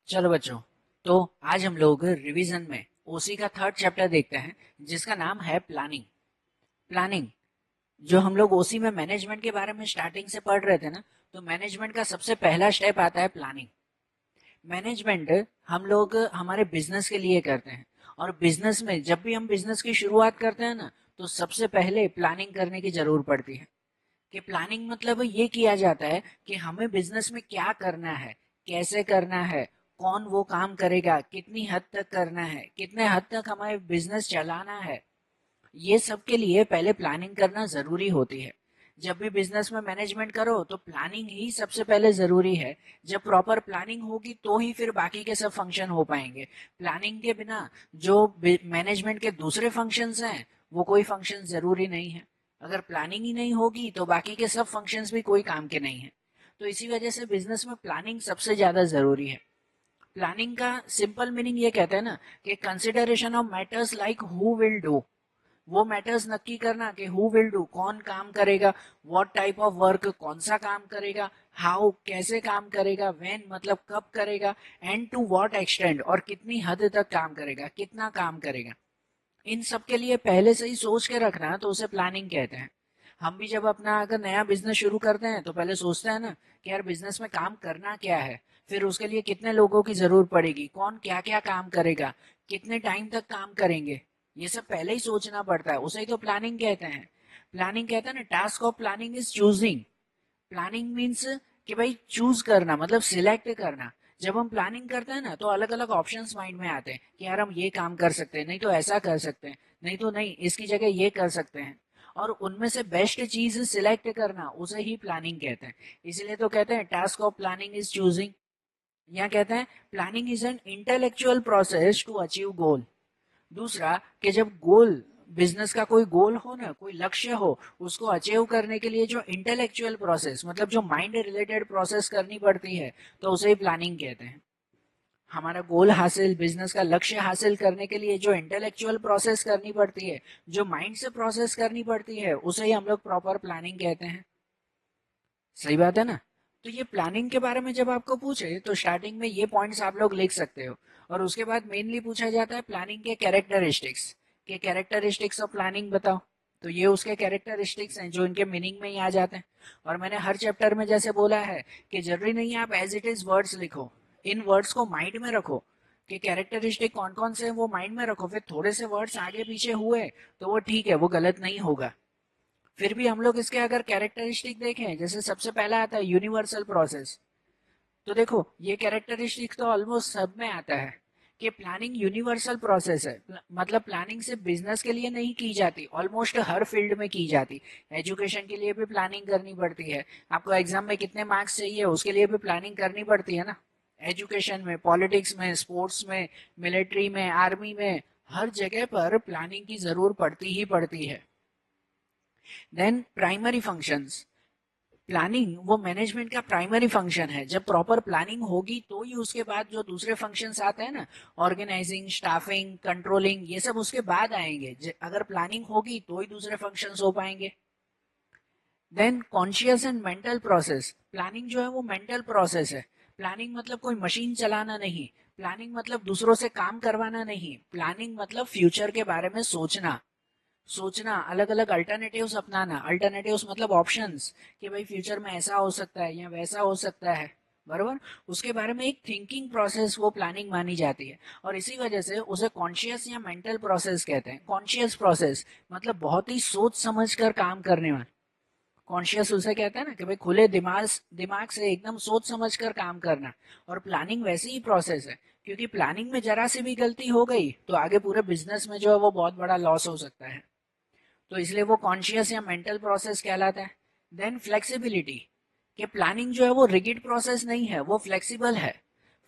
चलो बच्चों, तो आज हम लोग रिवीजन में ओसी का थर्ड चैप्टर देखते हैं जिसका नाम है प्लानिंग। प्लानिंग जो हम लोग ओसी में मैनेजमेंट के बारे में स्टार्टिंग से पढ़ रहे थे ना, तो मैनेजमेंट का सबसे पहला स्टेप आता है प्लानिंग। मैनेजमेंट हम लोग हमारे बिजनेस के लिए करते हैं, और बिजनेस में जब भी हम बिजनेस की शुरुआत करते हैं ना, तो सबसे पहले प्लानिंग करने की जरूर पड़ती है। कि प्लानिंग मतलब ये किया जाता है कि हमें बिजनेस में क्या करना है, कैसे करना है, कौन वो काम करेगा, कितनी हद तक करना है, कितने हद तक हमें बिजनेस चलाना है। ये सब के लिए पहले प्लानिंग करना जरूरी होती है। जब भी बिजनेस में मैनेजमेंट करो तो प्लानिंग ही सबसे पहले जरूरी है। जब प्रॉपर प्लानिंग होगी तो ही फिर बाकी के सब फंक्शन हो पाएंगे। प्लानिंग के बिना जो मैनेजमेंट के दूसरे फंक्शंस हैं वो कोई फंक्शन जरूरी नहीं है। अगर प्लानिंग ही नहीं होगी तो बाकी के सब फंक्शंस भी कोई काम के नहीं है। तो इसी वजह से बिजनेस में प्लानिंग सबसे ज्यादा जरूरी है। प्लानिंग का सिंपल मीनिंग ये कहते हैं ना कि consideration of matters like who will do. वो मैटर्स नक्की करना कि हु विल डू, कौन काम करेगा, व्हाट टाइप ऑफ वर्क, कौन सा काम करेगा, हाउ कैसे काम करेगा, व्हेन मतलब कब करेगा, एंड टू व्हाट एक्सटेंड और कितनी हद तक काम करेगा, कितना काम करेगा। इन सब के लिए पहले से ही सोच के रखना तो उसे प्लानिंग कहते हैं। हम भी जब अपना अगर नया बिजनेस शुरू करते हैं तो पहले सोचते हैं ना कि यार बिजनेस में काम करना क्या है, फिर उसके लिए कितने लोगों की जरूरत पड़ेगी, कौन क्या क्या काम करेगा, कितने टाइम तक काम करेंगे। ये सब पहले ही सोचना पड़ता है, उसे ही तो प्लानिंग कहते हैं। प्लानिंग कहते हैं ना, task of planning is choosing. Planning means कि भाई चूज करना मतलब सिलेक्ट करना। जब हम प्लानिंग करते हैं ना तो अलग अलग ऑप्शंस माइंड में आते हैं कि यार हम ये काम कर सकते हैं, नहीं तो ऐसा कर सकते हैं, नहीं तो नहीं इसकी जगह ये कर सकते हैं। और उनमें से बेस्ट चीज सिलेक्ट करना उसे ही प्लानिंग कहते हैं। इसलिए तो कहते हैं task of planning is choosing. यहाँ कहते हैं planning is an intellectual process to achieve goal. दूसरा कि जब गोल, बिजनेस का कोई गोल हो ना, कोई लक्ष्य हो, उसको अचीव करने के लिए जो इंटेलेक्चुअल प्रोसेस मतलब जो माइंड रिलेटेड प्रोसेस करनी पड़ती है, तो उसे ही प्लानिंग कहते हैं। हमारा गोल हासिल, बिजनेस का लक्ष्य हासिल करने के लिए जो इंटेलेक्चुअल प्रोसेस करनी पड़ती है, जो माइंड से प्रोसेस करनी पड़ती है, उसे ही हम लोग प्रॉपर प्लानिंग कहते हैं। सही बात है ना। तो ये प्लानिंग के बारे में जब आपको पूछे तो स्टार्टिंग में ये पॉइंट्स आप लोग लिख सकते हो। और उसके बाद मेनली पूछा जाता है प्लानिंग के कैरेक्टरिस्टिक्स, के कैरेक्टरिस्टिक्स ऑफ प्लानिंग बताओ। तो ये उसके कैरेक्टरिस्टिक्स हैं जो इनके मीनिंग में ही आ जाते हैं। और मैंने हर चैप्टर में जैसे बोला है कि जरूरी नहीं है आप एज इट इज वर्ड्स लिखो, इन वर्ड्स को माइंड में रखो कि कैरेक्टरिस्टिक कौन कौन से हैं वो माइंड में रखो, फिर थोड़े से वर्ड्स आगे पीछे हुए तो वो ठीक है, वो गलत नहीं होगा। फिर भी हम लोग इसके अगर कैरेक्टरिस्टिक देखें, जैसे सबसे पहला आता है यूनिवर्सल प्रोसेस। तो देखो ये कैरेक्टरिस्टिक तो ऑलमोस्ट सब में आता है कि प्लानिंग यूनिवर्सल प्रोसेस है। मतलब प्लानिंग सिर्फ बिजनेस के लिए नहीं की जाती, ऑलमोस्ट हर फील्ड में की जाती। एजुकेशन के लिए भी प्लानिंग करनी पड़ती है, आपको एग्जाम में कितने मार्क्स चाहिए उसके लिए भी प्लानिंग करनी पड़ती है ना। एजुकेशन में, पॉलिटिक्स में, स्पोर्ट्स में, मिलिट्री में, आर्मी में, हर जगह पर प्लानिंग की जरूर पड़ती ही पड़ती है। Then primary functions. प्लानिंग वो मैनेजमेंट का प्राइमरी फंक्शन है। जब प्रॉपर प्लानिंग होगी तो ही उसके बाद जो दूसरे फंक्शंस आते हैं ना, ऑर्गेनाइजिंग, स्टाफिंग, कंट्रोलिंग, ये सब उसके बाद आएंगे। अगर प्लानिंग होगी तो ही दूसरे फंक्शंस हो पाएंगे। Then conscious and mental process. Planning जो है वो मेंटल प्रोसेस है। प्लानिंग मतलब कोई मशीन चलाना नहीं, प्लानिंग मतलब दूसरों से काम करवाना नहीं, प्लानिंग मतलब फ्यूचर के बारे में सोचना। सोचना, अलग अलग अल्टरनेटिव्स अपनाना। अल्टरनेटिव्स मतलब ऑप्शंस, कि भाई फ्यूचर में ऐसा हो सकता है या वैसा हो सकता है, बरोबर। उसके बारे में एक थिंकिंग प्रोसेस वो प्लानिंग मानी जाती है। और इसी वजह से उसे कॉन्शियस या मेंटल प्रोसेस कहते हैं। कॉन्शियस प्रोसेस मतलब बहुत ही सोच समझ कर काम करने वाला। कॉन्शियस उसे कहते हैं ना कि भाई खुले दिमाग दिमाग से एकदम सोच समझ कर काम करना। और प्लानिंग वैसी ही प्रोसेस है, क्योंकि प्लानिंग में जरा सी भी गलती हो गई तो आगे पूरे बिजनेस में जो है वो बहुत बड़ा लॉस हो सकता है। तो इसलिए वो कॉन्शियस या मेंटल प्रोसेस कहलाता है। देन फ्लेक्सिबिलिटी, कि प्लानिंग जो है वो रिगिड प्रोसेस नहीं है, वो फ्लेक्सिबल है।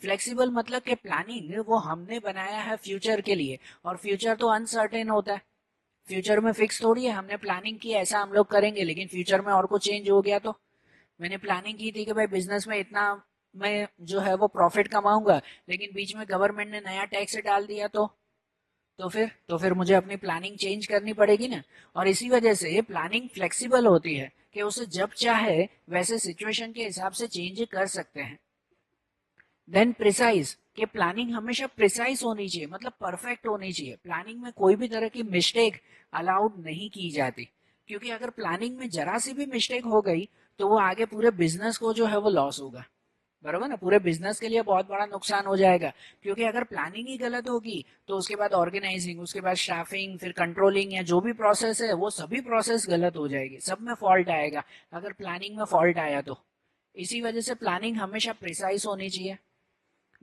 फ्लेक्सिबल मतलब कि प्लानिंग वो हमने बनाया है फ्यूचर के लिए, और फ्यूचर तो अनसर्टेन होता है। फ्यूचर में फिक्स थोड़ी है, हमने प्लानिंग की ऐसा हम लोग करेंगे, लेकिन फ्यूचर में और कुछ चेंज हो गया तो। मैंने प्लानिंग की थी कि भाई बिजनेस में इतना मैं जो है वो प्रॉफिट कमाऊंगा, लेकिन बीच में गवर्नमेंट ने नया टैक्स डाल दिया तो फिर मुझे अपनी प्लानिंग चेंज करनी पड़ेगी ना। और इसी वजह से प्लानिंग फ्लेक्सिबल होती है कि उसे जब चाहे वैसे सिचुएशन के हिसाब से चेंज कर सकते हैं। देन प्रिसाइज, कि प्लानिंग हमेशा प्रिसाइज होनी चाहिए, मतलब परफेक्ट होनी चाहिए। प्लानिंग में कोई भी तरह की मिस्टेक अलाउड नहीं की जाती, क्योंकि अगर प्लानिंग में जरा सी भी मिस्टेक हो गई तो वो आगे पूरे बिजनेस को जो है वो लॉस होगा। बरोबर ना, पूरे बिजनेस के लिए बहुत बड़ा नुकसान हो जाएगा। क्योंकि अगर प्लानिंग ही गलत होगी तो उसके बाद ऑर्गेनाइजिंग, उसके बाद स्टाफिंग, फिर कंट्रोलिंग या जो भी प्रोसेस है वो सभी प्रोसेस गलत हो जाएगी, सब में फॉल्ट आएगा अगर प्लानिंग में फॉल्ट आया तो। इसी वजह से प्लानिंग हमेशा प्रिसाइज होनी चाहिए।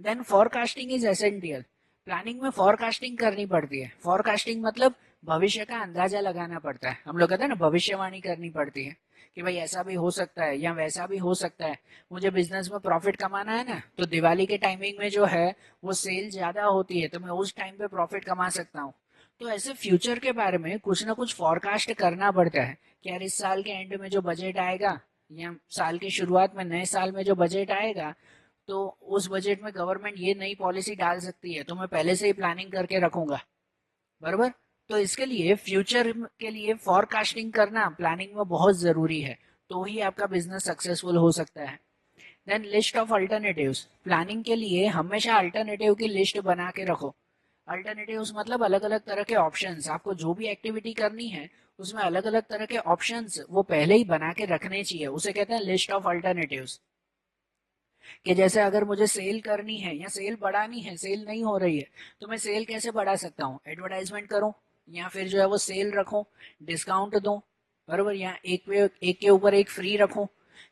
Then forecasting is essential. Planning में फॉरकास्टिंग करनी पड़ती है। फॉरकास्टिंग मतलब भविष्य का अंदाजा लगाना पड़ता है। हम लोग कहते हैं ना, भविष्यवाणी करनी पड़ती है कि भाई ऐसा भी हो सकता है या वैसा भी हो सकता है। मुझे बिजनेस में प्रॉफिट कमाना है ना, तो दिवाली के टाइमिंग में जो है वो सेल ज्यादा होती है, तो मैं उस टाइम पे प्रॉफिट कमा सकता हूँ। तो ऐसे फ्यूचर के बारे में कुछ ना कुछ फॉरकास्ट करना पड़ता है कि यार इस साल के एंड में जो बजट आएगा या साल की शुरुआत में नए साल में जो बजट आएगा, तो उस बजट में गवर्नमेंट ये नई पॉलिसी डाल सकती है, तो मैं पहले से ही प्लानिंग करके रखूंगा। बरोबर। तो इसके लिए फ्यूचर के लिए फॉरकास्टिंग करना प्लानिंग में बहुत जरूरी है, तो ही आपका बिजनेस सक्सेसफुल हो सकता है। Then list of alternatives. Planning के लिए हमेशा अल्टरनेटिव की लिस्ट बना के रखो। अल्टरनेटिव्स मतलब अलग अलग तरह के ऑप्शंस। आपको जो भी एक्टिविटी करनी है उसमें अलग अलग तरह के ऑप्शंस वो पहले ही बना के रखने चाहिए, उसे कहते हैं लिस्ट ऑफ अल्टरनेटिव्स। कि जैसे अगर मुझे सेल करनी है या सेल बढ़ानी है, सेल नहीं हो रही है, तो मैं सेल कैसे बढ़ा सकता हूँ? एडवर्टाइजमेंट करूँ, या फिर जो है वो सेल रखूँ, डिस्काउंट दूं, बरोबर, या एक के ऊपर एक फ्री रखूँ,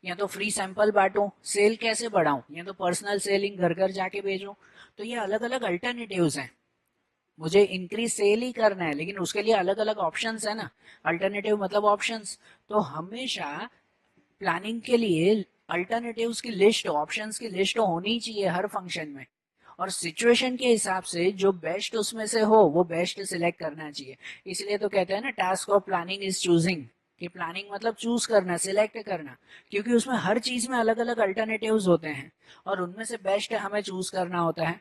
या तो फ्री सैंपल बांटूं। सेल कैसे बढ़ाऊं? या तो पर्सनल सेलिंग, घर घर जाके भेजूं। तो ये अलग अलग अल्टरनेटिव्स हैं। मुझे इंक्रीज सेल ही करना है, लेकिन उसके लिए अलग अलग ऑप्शंस है ना। अल्टरनेटिव मतलब ऑप्शंस। तो हमेशा प्लानिंग के लिए अल्टरनेटिव्स की लिस्ट, ऑप्शंस की लिस्ट होनी चाहिए हर फंक्शन में। और सिचुएशन के हिसाब से जो बेस्ट उसमें से हो वो बेस्ट सिलेक्ट करना चाहिए। इसलिए तो कहते हैं ना, task of planning is choosing. कि प्लानिंग मतलब चूज करना, सिलेक्ट करना, क्योंकि उसमें हर चीज में अलग अलग अल्टरनेटिव्स होते हैं और उनमें से बेस्ट हमें चूज करना होता है।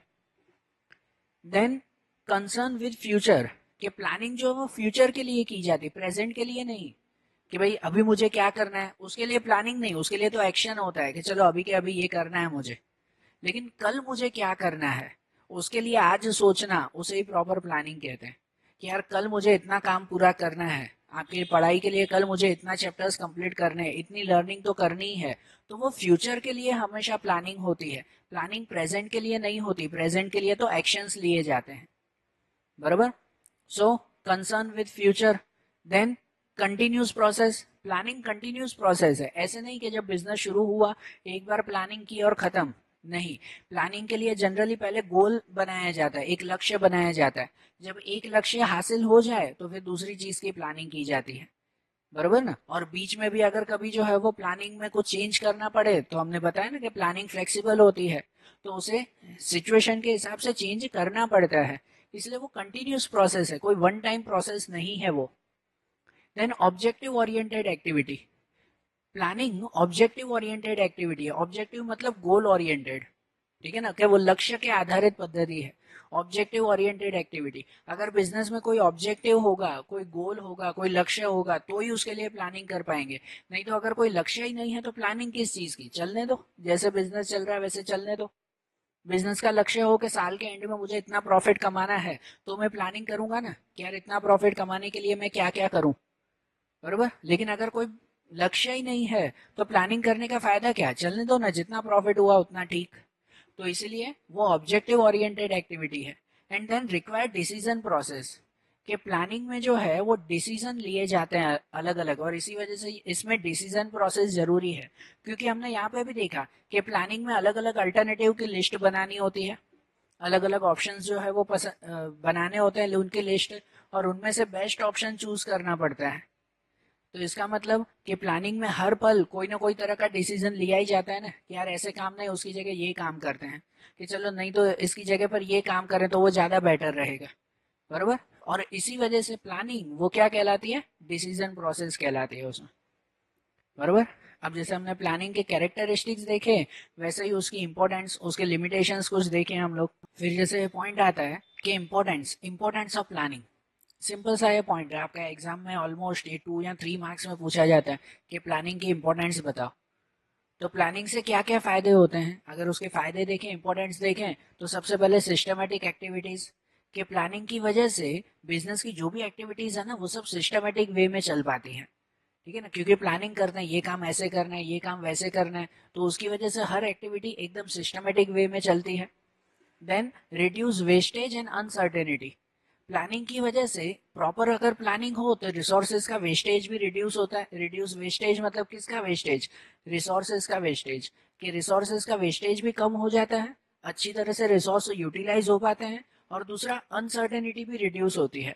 Then concern with future. कि प्लानिंग जो है वो फ्यूचर के लिए की जाती है, प्रेजेंट के लिए नहीं। कि भाई अभी मुझे क्या करना है, उसके लिए प्लानिंग नहीं, उसके लिए तो एक्शन होता है कि चलो अभी के अभी ये करना है मुझे। लेकिन कल मुझे क्या करना है, उसके लिए आज सोचना, उसे ही प्रॉपर प्लानिंग कहते हैं। कि यार कल मुझे इतना काम पूरा करना है, आपकी पढ़ाई के लिए कल मुझे इतना चैप्टर्स कंप्लीट करने हैं, इतनी लर्निंग तो करनी ही है। तो वो फ्यूचर के लिए हमेशा प्लानिंग होती है। प्लानिंग प्रेजेंट के लिए नहीं होती। प्रेजेंट के लिए तो एक्शंस लिए जाते हैं। बराबर। So concern with future. Then continuous process. Planning continuous process है। ऐसे नहीं कि जब बिजनेस शुरू हुआ एक बार प्लानिंग की और खत्म। नहीं, प्लानिंग के लिए जनरली पहले गोल बनाया जाता है, एक लक्ष्य बनाया जाता है। जब एक लक्ष्य हासिल हो जाए तो फिर दूसरी चीज की प्लानिंग की जाती है। बरोबर ना। और बीच में भी अगर कभी जो है वो प्लानिंग में कुछ चेंज करना पड़े, तो हमने बताया ना कि प्लानिंग फ्लेक्सिबल होती है, तो उसे सिचुएशन के हिसाब से चेंज करना पड़ता है। इसलिए वो कंटिन्यूस प्रोसेस है, कोई वन टाइम प्रोसेस नहीं है वो। Then objective oriented activity. Planning objective oriented activity है। ऑब्जेक्टिव मतलब गोल ओरिएंटेड, ठीक है ना, कि वो लक्ष्य के आधारित पद्धति है। Objective oriented activity. अगर बिजनेस में कोई ऑब्जेक्टिव होगा, कोई गोल होगा, कोई लक्ष्य होगा, तो ही उसके लिए प्लानिंग कर पाएंगे। नहीं तो अगर कोई लक्ष्य ही नहीं है तो प्लानिंग किस चीज की? चलने दो, जैसे बिजनेस चल रहा है वैसे चलने दो। बिजनेस का लक्ष्य हो कि साल के एंड में मुझे इतना प्रॉफिट कमाना है, तो मैं प्लानिंग करूंगा ना कि यार इतना प्रॉफिट कमाने के लिए मैं क्या क्या करूं। बरोबर। लेकिन अगर कोई लक्ष्य ही नहीं है तो प्लानिंग करने का फायदा क्या? चलने दो ना, जितना प्रॉफिट हुआ उतना ठीक। तो इसीलिए वो ऑब्जेक्टिव ओरिएंटेड एक्टिविटी है। And then required decision process. कि प्लानिंग में जो है वो डिसीजन लिए जाते हैं अलग अलग, और इसी वजह से इसमें डिसीजन प्रोसेस जरूरी है। क्योंकि हमने यहाँ पे भी देखा कि प्लानिंग में अलग अलग अल्टरनेटिव की लिस्ट बनानी होती है, अलग अलग ऑप्शंस जो है वो बनाने होते हैं उनकी लिस्ट, और उनमें से बेस्ट ऑप्शन चूज करना पड़ता है। तो इसका मतलब कि प्लानिंग में हर पल कोई ना कोई तरह का डिसीजन लिया ही जाता है ना, कि यार ऐसे काम नहीं, उसकी जगह ये काम करते हैं, कि चलो नहीं तो इसकी जगह पर ये काम करें तो वो ज्यादा बेटर रहेगा। बरोबर। और इसी वजह से प्लानिंग वो क्या कहलाती है? डिसीजन प्रोसेस कहलाती है उसमें। बरोबर। अब जैसे हमने प्लानिंग के कैरेक्टरिस्टिक्स देखे, वैसे ही उसकी इंपॉर्टेंस, उसके लिमिटेशंस कुछ देखे हम लोग। फिर जैसे पॉइंट आता है कि importance, importance of planning. Simple सा ये पॉइंट है, आपका एग्जाम में ऑलमोस्ट ये 2 या 3 मार्क्स में पूछा जाता है कि प्लानिंग की इंपॉर्टेंस बताओ। तो प्लानिंग से क्या क्या फायदे होते हैं, अगर उसके फायदे देखें, इंपॉर्टेंस देखें, तो सबसे पहले सिस्टमेटिक एक्टिविटीज के प्लानिंग की वजह से बिजनेस की जो भी एक्टिविटीज है ना वो सब सिस्टमेटिक वे में चल पाती हैं। ठीक है ना, क्योंकि प्लानिंग करते हैं ये काम ऐसे करना है, ये काम वैसे करना है, तो उसकी वजह से हर एक्टिविटी एकदम सिस्टमेटिक वे में चलती है। Then reduce wastage and uncertainty, planning की वजह से प्रॉपर अगर प्लानिंग हो तो रिसोर्सेज का वेस्टेज भी रिड्यूस होता है। रिड्यूस वेस्टेज मतलब किसका वेस्टेज, रिसोर्सेज का वेस्टेज, कि रिसोर्सेज का वेस्टेज भी कम हो जाता है, अच्छी तरह से रिसोर्स यूटिलाइज हो पाते हैं, और दूसरा अनसर्टेनिटी भी रिड्यूस होती है।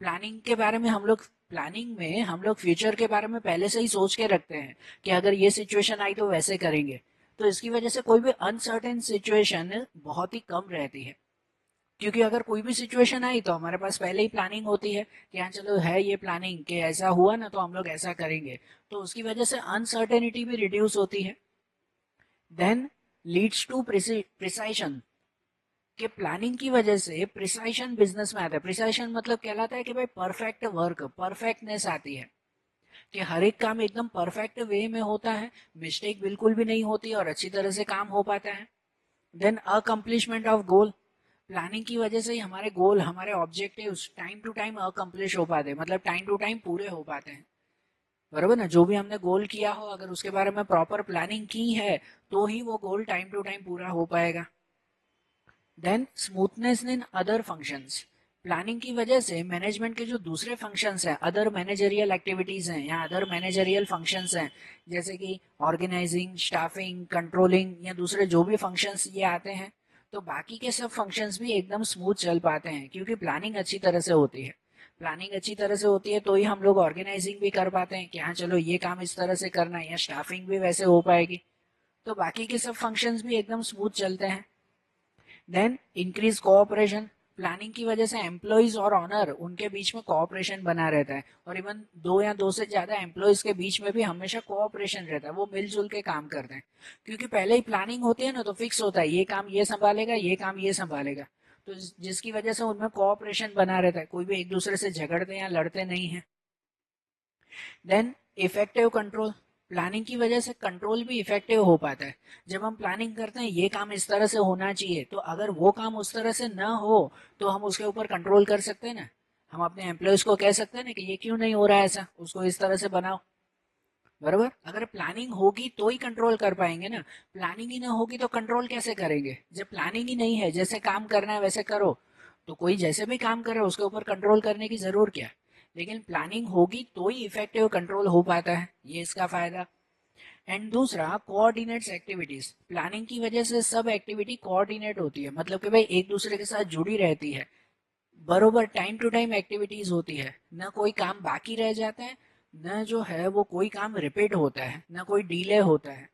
प्लानिंग के बारे में हम लोग, प्लानिंग में हम लोग फ्यूचर के बारे में पहले से ही सोच के रखते हैं कि अगर ये सिचुएशन आई तो वैसे करेंगे, तो इसकी वजह से कोई भी अनसर्टेन सिचुएशन बहुत ही कम रहती है। क्योंकि अगर कोई भी सिचुएशन आई तो हमारे पास पहले ही प्लानिंग होती है कि हाँ चलो है ये प्लानिंग कि ऐसा हुआ ना तो हम लोग ऐसा करेंगे, तो उसकी वजह से अनसर्टेनिटी भी रिड्यूस होती है। देन लीड्स टू प्रिसाइशन, कि प्लानिंग की वजह से प्रिसाइशन बिजनेस में आता है। प्रिसाइशन मतलब कहलाता है कि भाई परफेक्ट वर्क, परफेक्टनेस आती है, कि हर एक काम एकदम परफेक्ट वे में होता है, मिस्टेक बिल्कुल भी नहीं होती और अच्छी तरह से काम हो पाता है। Then accomplishment of goal, planning की वजह से ही हमारे गोल, हमारे objective time to time accomplish हो पाते हैं, मतलब टाइम टू टाइम पूरे हो पाते हैं। बराबर ना, जो भी हमने गोल किया हो अगर उसके बारे में प्रॉपर प्लानिंग की है तो ही वो गोल टाइम टू टाइम पूरा हो पाएगा। Then smoothness in other functions, planning की वजह से मैनेजमेंट के जो दूसरे फंक्शंस हैं, अदर मैनेजरियल एक्टिविटीज हैं या अदर मैनेजरियल फंक्शंस हैं, जैसे कि ऑर्गेनाइजिंग, स्टाफिंग, कंट्रोलिंग या दूसरे जो भी फंक्शंस ये आते हैं, तो बाकी के सब फंक्शंस भी एकदम स्मूथ चल पाते हैं, क्योंकि प्लानिंग अच्छी तरह से होती है। प्लानिंग अच्छी तरह से होती है तो ही हम लोग ऑर्गेनाइजिंग भी कर पाते हैं कि हाँ चलो ये काम इस तरह से करना है, या स्टाफिंग भी वैसे हो पाएगी, तो बाकी के सब फंक्शंस भी एकदम स्मूथ चलते हैं। देन इंक्रीज कोऑपरेशन, प्लानिंग की वजह से एम्प्लॉयज और ऑनर उनके बीच में कोऑपरेशन बना रहता है, और इवन दो या दो से ज्यादा एम्प्लॉयज के बीच में भी हमेशा कोऑपरेशन रहता है, वो मिलजुल के काम करते हैं। क्योंकि पहले ही प्लानिंग होती है ना तो फिक्स होता है ये काम ये संभालेगा, ये काम ये संभालेगा, तो जिसकी वजह से उनमें कोऑपरेशन बना रहता है, कोई भी एक दूसरे से झगड़ते या लड़ते नहीं है। देन इफेक्टिव कंट्रोल, प्लानिंग की वजह से कंट्रोल भी इफेक्टिव हो पाता है। जब हम प्लानिंग करते हैं ये काम इस तरह से होना चाहिए, तो अगर वो काम उस तरह से ना हो तो हम उसके ऊपर कंट्रोल कर सकते हैं ना, हम अपने एम्प्लॉयज को कह सकते हैं ना कि ये क्यों नहीं हो रहा है ऐसा, उसको इस तरह से बनाओ। बराबर, अगर प्लानिंग होगी तो ही कंट्रोल कर पाएंगे ना, प्लानिंग ही ना होगी तो कंट्रोल कैसे करेंगे, जब प्लानिंग ही नहीं है, जैसे काम करना है वैसे करो, तो कोई जैसे भी काम करे उसके ऊपर कंट्रोल करने की जरूर क्या। लेकिन प्लानिंग होगी तो ही इफेक्टिव कंट्रोल हो पाता है, ये इसका फायदा। एंड दूसरा कोऑर्डिनेट्स एक्टिविटीज, प्लानिंग की वजह से सब एक्टिविटी कोऑर्डिनेट होती है, मतलब कि भाई एक दूसरे के साथ जुड़ी रहती है, बरोबर टाइम टू टाइम एक्टिविटीज होती है, न कोई काम बाकी रह जाता है, न जो है वो कोई काम रिपीट होता है, न कोई डिले होता है।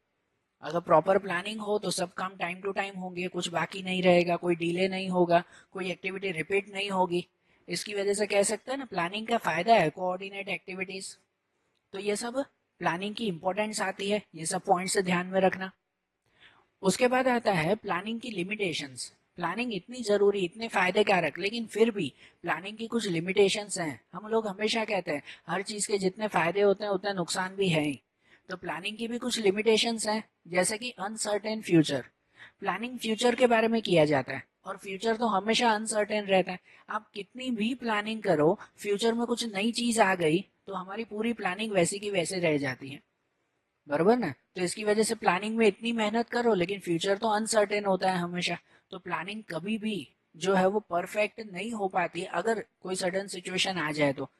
अगर प्रॉपर प्लानिंग हो तो सब काम टाइम टू टाइम होंगे, कुछ बाकी नहीं रहेगा, कोई डिले नहीं होगा, कोई एक्टिविटी रिपीट नहीं होगी। इसकी वजह से कह सकते हैं ना प्लानिंग का फायदा है कोऑर्डिनेट एक्टिविटीज। तो ये सब प्लानिंग की इंपॉर्टेंस आती है, ये सब पॉइंट से ध्यान में रखना। उसके बाद आता है प्लानिंग की लिमिटेशंस, प्लानिंग इतनी जरूरी, इतने फायदे कारक, लेकिन फिर भी प्लानिंग की कुछ लिमिटेशंस हैं। हम लोग हमेशा कहते हैं हर चीज के जितने फायदे होते हैं उतने नुकसान भी है ही, तो प्लानिंग की भी कुछ लिमिटेशंस हैं, जैसे कि अनसर्टेन फ्यूचर। प्लानिंग फ्यूचर के बारे में किया जाता है और फ्यूचर तो हमेशा अनसर्टेन रहता है। आप कितनी भी प्लानिंग करो, फ्यूचर में कुछ नई चीज आ गई तो हमारी पूरी प्लानिंग वैसी की वैसे रह जाती है। बरोबर ना, तो इसकी वजह से प्लानिंग में इतनी मेहनत करो लेकिन फ्यूचर तो अनसर्टेन होता है हमेशा, तो प्लानिंग कभी भी जो है वो परफेक्ट नहीं हो पाती अगर कोई सडन सिचुएशन आ जाए तो।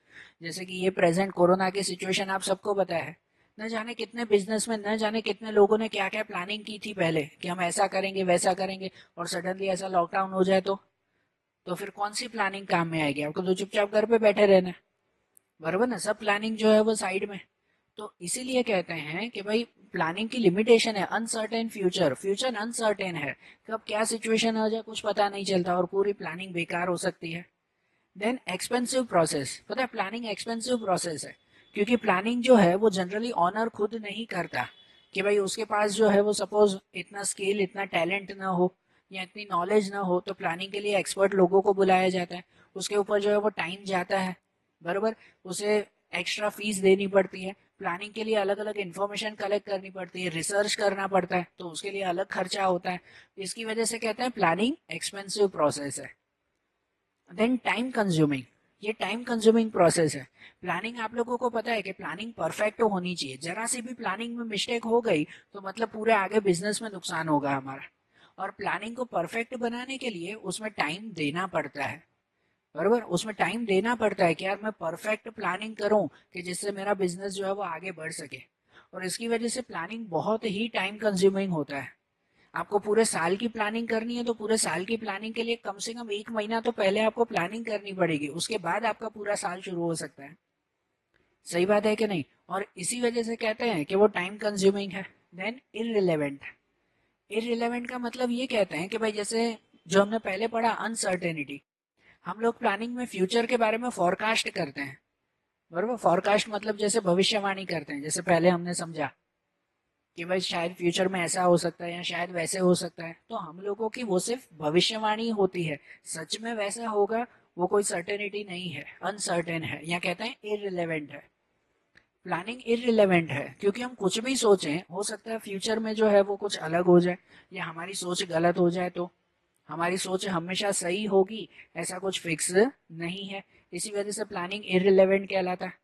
जैसे कि ये प्रेजेंट कोरोना की सिचुएशन आप सबको पता है, न जाने कितने बिजनेस में, न जाने कितने लोगों ने क्या क्या प्लानिंग की थी पहले कि हम ऐसा करेंगे वैसा करेंगे, और सडनली ऐसा लॉकडाउन हो जाए तो फिर कौन सी प्लानिंग काम में आएगी, आपको तो चुपचाप घर पे बैठे रहना है। बरोबर ना, सब प्लानिंग जो है वो साइड में। तो इसीलिए कहते हैं कि भाई प्लानिंग की लिमिटेशन है अनसर्टेन फ्यूचर, फ्यूचर अनसर्टेन है, कब क्या सिचुएशन आ जाए कुछ पता नहीं चलता और पूरी प्लानिंग बेकार हो सकती है। देन एक्सपेंसिव प्रोसेस, पता है प्लानिंग एक्सपेंसिव प्रोसेस है, क्योंकि प्लानिंग जो है वो जनरली ऑनर खुद नहीं करता, कि भाई उसके पास जो है वो सपोज इतना स्किल, इतना टैलेंट ना हो या इतनी नॉलेज ना हो, तो प्लानिंग के लिए एक्सपर्ट लोगों को बुलाया जाता है, उसके ऊपर जो है वो टाइम जाता है, बरोबर, उसे एक्स्ट्रा फीस देनी पड़ती है, प्लानिंग के लिए अलग अलग इंफॉर्मेशन कलेक्ट करनी पड़ती है, रिसर्च करना पड़ता है, तो उसके लिए अलग खर्चा होता है। इसकी वजह से कहते हैं प्लानिंग एक्सपेंसिव प्रोसेस है। देन टाइम कंज्यूमिंग, ये टाइम कंज्यूमिंग प्रोसेस है। प्लानिंग, आप लोगों को पता है कि प्लानिंग परफेक्ट होनी चाहिए। जरा सी भी प्लानिंग में मिस्टेक हो गई तो मतलब पूरे आगे बिजनेस में नुकसान होगा हमारा। और प्लानिंग को परफेक्ट बनाने के लिए उसमें टाइम देना पड़ता है, बरोबर। उसमें टाइम देना पड़ता है कि यार मैं परफेक्ट प्लानिंग करूं कि जिससे मेरा बिजनेस जो है वो आगे बढ़ सके। और इसकी वजह से प्लानिंग बहुत ही टाइम कंज्यूमिंग होता है। आपको पूरे साल की प्लानिंग करनी है तो पूरे साल की प्लानिंग के लिए कम से कम 1 महीना तो पहले आपको प्लानिंग करनी पड़ेगी, उसके बाद आपका पूरा साल शुरू हो सकता है। सही बात है कि नहीं? और इसी वजह से कहते हैं कि वो टाइम कंज्यूमिंग है। देन इररिलेवेंट, इररिलेवेंट का मतलब ये कहते हैं कि भाई जैसे जो हमने पहले पढ़ा अनसर्टेनिटी, हम लोग प्लानिंग में फ्यूचर के बारे में फॉरकास्ट करते हैं, बरोबर। फॉरकास्ट मतलब जैसे भविष्यवाणी करते हैं, जैसे पहले हमने समझा कि भाई शायद फ्यूचर में ऐसा हो सकता है या शायद वैसे हो सकता है। तो हम लोगों की वो सिर्फ भविष्यवाणी होती है, सच में वैसा होगा वो कोई सर्टेनिटी नहीं है, अनसर्टेन है, या कहते हैं इररिलेवेंट है। प्लानिंग इररिलेवेंट है क्योंकि हम कुछ भी सोचें, हो सकता है फ्यूचर में जो है वो कुछ अलग हो जाए या हमारी सोच गलत हो जाए। तो हमारी सोच हमेशा सही होगी ऐसा कुछ फिक्स नहीं है, इसी वजह से प्लानिंग इररिलेवेंट कहलाता है।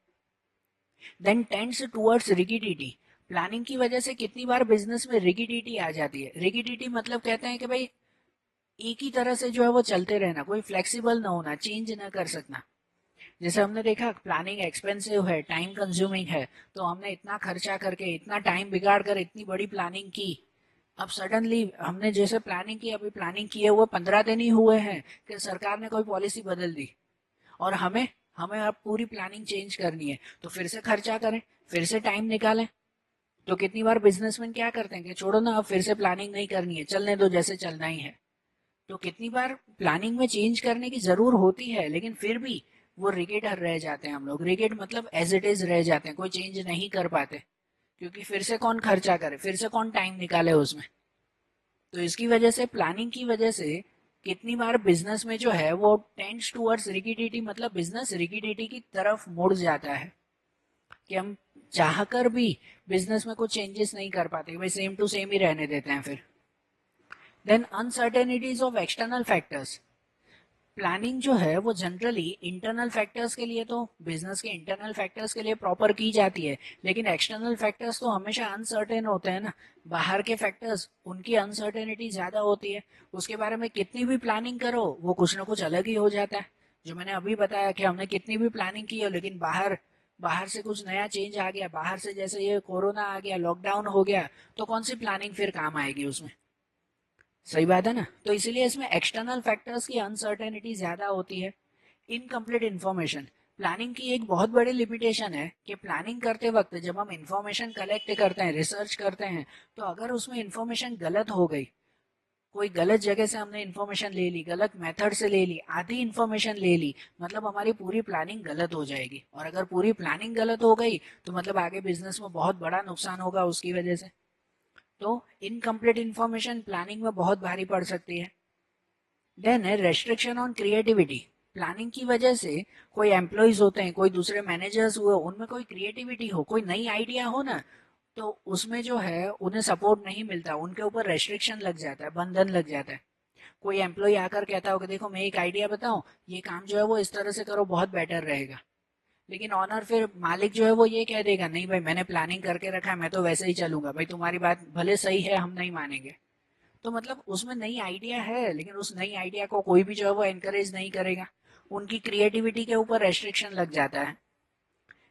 Then tends towards rigidity, planning की वजह से कितनी बार बिजनेस में रिगिडिटी आ जाती है। रिगिडिटी मतलब कहते हैं कि भाई एक ही तरह से जो है वो चलते रहना, कोई फ्लेक्सिबल ना होना, चेंज ना कर सकना। जैसे हमने देखा प्लानिंग एक्सपेंसिव है, टाइम कंज्यूमिंग है, तो हमने इतना खर्चा करके इतना टाइम बिगाड़ कर इतनी बड़ी प्लानिंग की, अब सडनली हमने जैसे प्लानिंग की, अभी प्लानिंग किए हुए 15 दिन ही हुए हैं कि सरकार ने कोई पॉलिसी बदल दी और हमें हमें अब पूरी प्लानिंग चेंज करनी है, तो फिर से खर्चा करें, फिर से टाइम निकालें। तो कितनी बार बिजनेसमैन क्या करते हैं कि छोड़ो ना, अब फिर से प्लानिंग नहीं करनी है, चलने दो, जैसे चलना ही है। तो कितनी बार प्लानिंग में चेंज करने की जरूर होती है, लेकिन फिर भी वो रिगिड रह जाते हैं हम लोग। रिगिड मतलब एज इट इज रह जाते हैं, कोई चेंज नहीं कर पाते, क्योंकि फिर से कौन खर्चा करे, फिर से कौन टाइम निकाले उसमें। तो इसकी वजह से, प्लानिंग की वजह से कितनी बार बिजनेस में जो है वो टेंड्स टुवर्ड्स रिगिडिटी, मतलब बिजनेस रिगिडिटी की तरफ मुड़ जाता है कि हम चाहकर भी बिजनेस में कुछ चेंजेस नहीं कर पाते, भाई सेम टू सेम ही रहने देते हैं फिर। Then uncertainties of external factors, planning जो है वो जनरली इंटरनल फैक्टर्स के लिए, तो बिजनेस के इंटरनल फैक्टर्स के लिए प्रॉपर की जाती है, लेकिन एक्सटर्नल फैक्टर्स तो हमेशा अनसर्टेन होते हैं ना। बाहर के फैक्टर्स, उनकी अनसर्टेनिटी ज्यादा होती है, उसके बारे में कितनी भी प्लानिंग करो वो कुछ ना कुछ अलग ही हो जाता है। जो मैंने अभी बताया कि हमने कितनी भी प्लानिंग की है, लेकिन बाहर बाहर से कुछ नया चेंज आ गया, बाहर से जैसे ये कोरोना आ गया, लॉकडाउन हो गया, तो कौन सी प्लानिंग फिर काम आएगी उसमें। सही बात है ना? तो इसीलिए इसमें एक्सटर्नल फैक्टर्स की अनसर्टेनिटी ज्यादा होती है। इनकम्प्लीट इन्फॉर्मेशन, प्लानिंग की एक बहुत बड़ी लिमिटेशन है कि प्लानिंग करते वक्त जब हम इंफॉर्मेशन कलेक्ट करते हैं, रिसर्च करते हैं, तो अगर उसमें इंफॉर्मेशन गलत हो गई, कोई गलत जगह से हमने इंफॉर्मेशन ले ली, गलत मेथड से ले ली, आधी इंफॉर्मेशन ले ली, मतलब हमारी पूरी प्लानिंग गलत हो जाएगी। और अगर पूरी प्लानिंग गलत हो गई तो मतलब आगे बिजनेस में बहुत बड़ा नुकसान होगा उसकी वजह से। तो इनकम्प्लीट इंफॉर्मेशन प्लानिंग में बहुत भारी पड़ सकती है। देन है रेस्ट्रिक्शन ऑन क्रिएटिविटी, प्लानिंग की वजह से कोई एम्प्लॉयज होते हैं, कोई दूसरे मैनेजर्स हुए, उनमें कोई क्रिएटिविटी हो, कोई नई आइडिया हो ना, तो उसमें जो है उन्हें सपोर्ट नहीं मिलता, उनके ऊपर रेस्ट्रिक्शन लग जाता है, बंधन लग जाता है। कोई एम्प्लॉय आकर कहता हो कि देखो मैं एक आइडिया बताऊं, ये काम जो है वो इस तरह से करो, बहुत बेटर रहेगा। लेकिन ऑनर, फिर मालिक जो है वो ये कह देगा, नहीं भाई मैंने प्लानिंग करके रखा है, मैं तो वैसे ही चलूंगा, भाई तुम्हारी बात भले सही है हम नहीं मानेंगे। तो मतलब उसमें नई आइडिया है, लेकिन उस नई आइडिया को कोई भी जो है वो एनकरेज नहीं करेगा, उनकी क्रिएटिविटी के ऊपर रेस्ट्रिक्शन लग जाता है।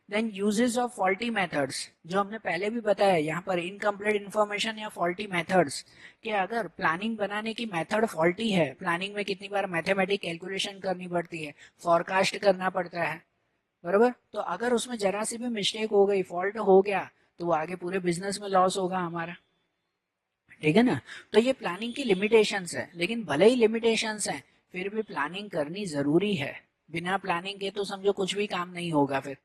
Then uses of faulty methods, जो हमने पहले भी बताया यहाँ पर, इनकम्प्लीट इन्फॉर्मेशन या फॉल्टी मेथड्स, कि अगर प्लानिंग बनाने की मेथड फॉल्टी है, प्लानिंग में कितनी बार मैथमेटिक कैलकुलेशन करनी पड़ती है, फॉरकास्ट करना पड़ता है, बरोबर, तो अगर उसमें जरा सी भी मिस्टेक हो गई, फॉल्ट हो गया, तो वो आगे पूरे बिजनेस में लॉस होगा हमारा। ठीक है ना? तो ये प्लानिंग की लिमिटेशंस है, लेकिन भले ही लिमिटेशंस हैं फिर भी प्लानिंग करनी जरूरी है। बिना प्लानिंग के तो समझो कुछ भी काम नहीं होगा फिर।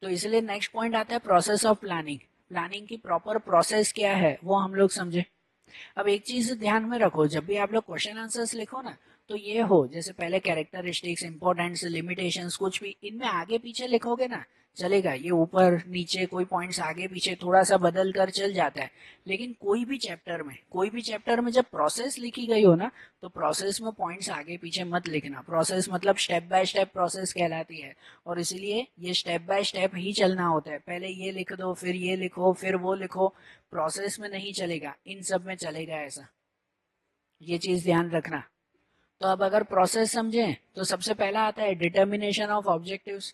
तो इसलिए नेक्स्ट पॉइंट आता है प्रोसेस ऑफ प्लानिंग। प्लानिंग की प्रॉपर प्रोसेस क्या है वो हम लोग समझे। अब एक चीज ध्यान में रखो, जब भी आप लोग क्वेश्चन आंसर्स लिखो ना, तो ये हो, जैसे पहले कैरेक्टरिस्टिक्स, इंपॉर्टेंट्स, लिमिटेशंस, कुछ भी इनमें आगे पीछे लिखोगे ना चलेगा, ये ऊपर नीचे कोई पॉइंट्स आगे पीछे थोड़ा सा बदल कर चल जाता है। लेकिन कोई भी चैप्टर में जब प्रोसेस लिखी गई हो ना, तो प्रोसेस में पॉइंट्स आगे पीछे मत लिखना। प्रोसेस मतलब स्टेप बाय स्टेप प्रोसेस कहलाती है, और इसलिए ये स्टेप बाय स्टेप ही चलना होता है। पहले ये लिख दो, फिर ये लिखो, फिर वो लिखो, प्रोसेस में नहीं चलेगा, इन सब में चलेगा ऐसा। ये चीज ध्यान रखना। तो अब अगर प्रोसेस समझें तो सबसे पहला आता है डिटर्मिनेशन ऑफ ऑब्जेक्टिव्स।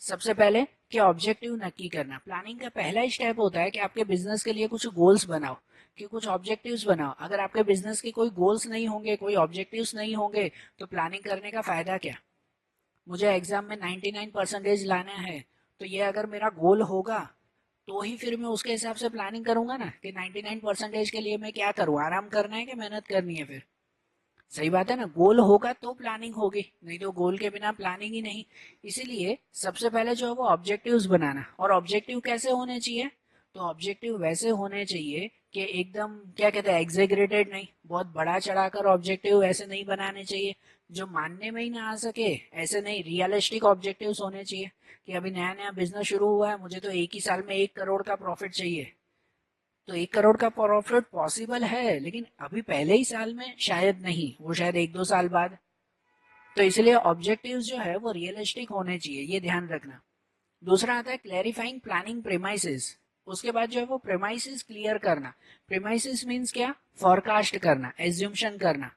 सबसे पहले कि ऑब्जेक्टिव नक्की करना। प्लानिंग का पहला ही स्टेप होता है कि आपके बिजनेस के लिए कुछ गोल्स बनाओ, कि कुछ ऑब्जेक्टिव्स बनाओ। अगर आपके बिजनेस के कोई गोल्स नहीं होंगे, कोई ऑब्जेक्टिव्स नहीं होंगे, तो प्लानिंग करने का फायदा क्या। मुझे एग्जाम में 99% लाना है, तो ये अगर मेरा गोल होगा तो ही फिर मैं उसके हिसाब से प्लानिंग करूंगा ना, कि 99% के लिए मैं क्या करूँ, आराम करना है कि मेहनत करनी है फिर। सही बात है ना, गोल होगा तो प्लानिंग होगी, नहीं तो गोल के बिना प्लानिंग ही नहीं। इसीलिए सबसे पहले जो है वो ऑब्जेक्टिव्स बनाना। और ऑब्जेक्टिव कैसे होने चाहिए, तो ऑब्जेक्टिव वैसे होने चाहिए कि एकदम क्या कहते हैं, एग्जेगरेटेड नहीं, बहुत बड़ा चढ़ाकर ऑब्जेक्टिव ऐसे नहीं बनाने चाहिए जो मानने में ही ना आ सके। ऐसे नहीं, रियलिस्टिक ऑब्जेक्टिव्स होने चाहिए कि अभी नया नया बिजनेस शुरू हुआ है, मुझे तो एक ही साल में 1 करोड़ का प्रॉफिट चाहिए। तो 1 करोड़ का प्रॉफिट पॉसिबल है, लेकिन अभी पहले ही साल में शायद नहीं, वो शायद 1-2 साल बाद। तो इसलिए ऑब्जेक्टिव्स जो है वो रियलिस्टिक होने चाहिए, ये ध्यान रखना। दूसरा आता है क्लैरिफाइंग प्लानिंग प्रेमाइसिस। उसके बाद जो है वो प्रेमाइसिस क्लियर करना। प्रेमाइसिस मीन्स क्या, फॉरकास्ट करना, एज्यूमशन करना,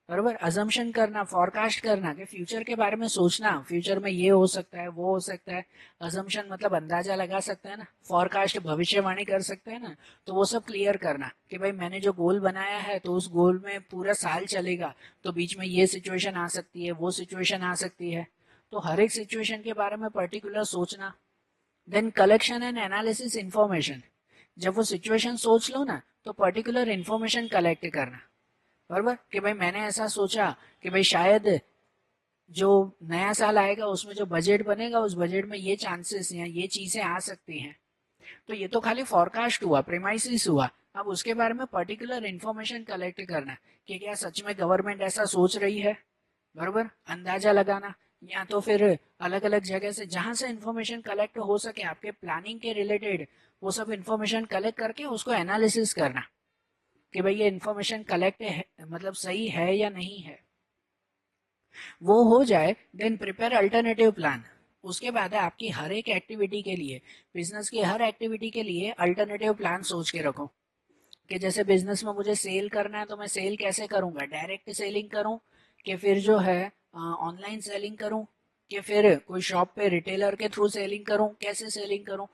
बराबर, अजम्पशन करना, फॉरकास्ट करना, कि फ्यूचर के बारे में सोचना, फ्यूचर में ये हो सकता है, वो हो सकता है। अजम्पशन मतलब अंदाजा लगा सकते हैं ना, फॉरकास्ट भविष्यवाणी कर सकते हैं ना। तो वो सब क्लियर करना कि भाई मैंने जो गोल बनाया है तो उस गोल में पूरा साल चलेगा, तो बीच में ये सिचुएशन आ सकती है, वो सिचुएशन आ सकती है। तो हर एक सिचुएशन के बारे में पर्टिकुलर सोचना। Then collection and analysis information. जब वो सिचुएशन सोच लो ना, तो पर्टिकुलर इंफॉर्मेशन कलेक्ट करना, बराबर, कि भाई मैंने ऐसा सोचा कि भाई शायद जो नया साल आएगा उसमें जो बजट बनेगा, उस बजट में ये चांसेस या ये चीजें आ सकती हैं। तो ये तो खाली फॉरकास्ट हुआ, प्रेमाइसिस हुआ। अब उसके बारे में पर्टिकुलर इंफॉर्मेशन कलेक्ट करना कि क्या सच में गवर्नमेंट ऐसा सोच रही है, बराबर, अंदाजा लगाना। या तो फिर अलग अलग जगह से जहां से इंफॉर्मेशन कलेक्ट हो सके आपके प्लानिंग के रिलेटेड, वो सब इंफॉर्मेशन कलेक्ट करके उसको एनालिसिस करना कि भाई ये इंफॉर्मेशन कलेक्ट है, मतलब सही है या नहीं है। वो हो जाए, देन प्रिपेयर अल्टरनेटिव प्लान। उसके बाद है आपकी हर एक एक्टिविटी के लिए, बिजनेस की हर एक्टिविटी के लिए अल्टरनेटिव प्लान सोच के रखो। कि जैसे बिजनेस में मुझे सेल करना है, तो मैं सेल कैसे करूंगा, डायरेक्ट सेलिंग करूं कि फिर जो है ऑनलाइन सेलिंग करूं, कि फिर कोई शॉप पे रिटेलर के थ्रू सेलिंग करूं, कैसे सेलिंग करूं।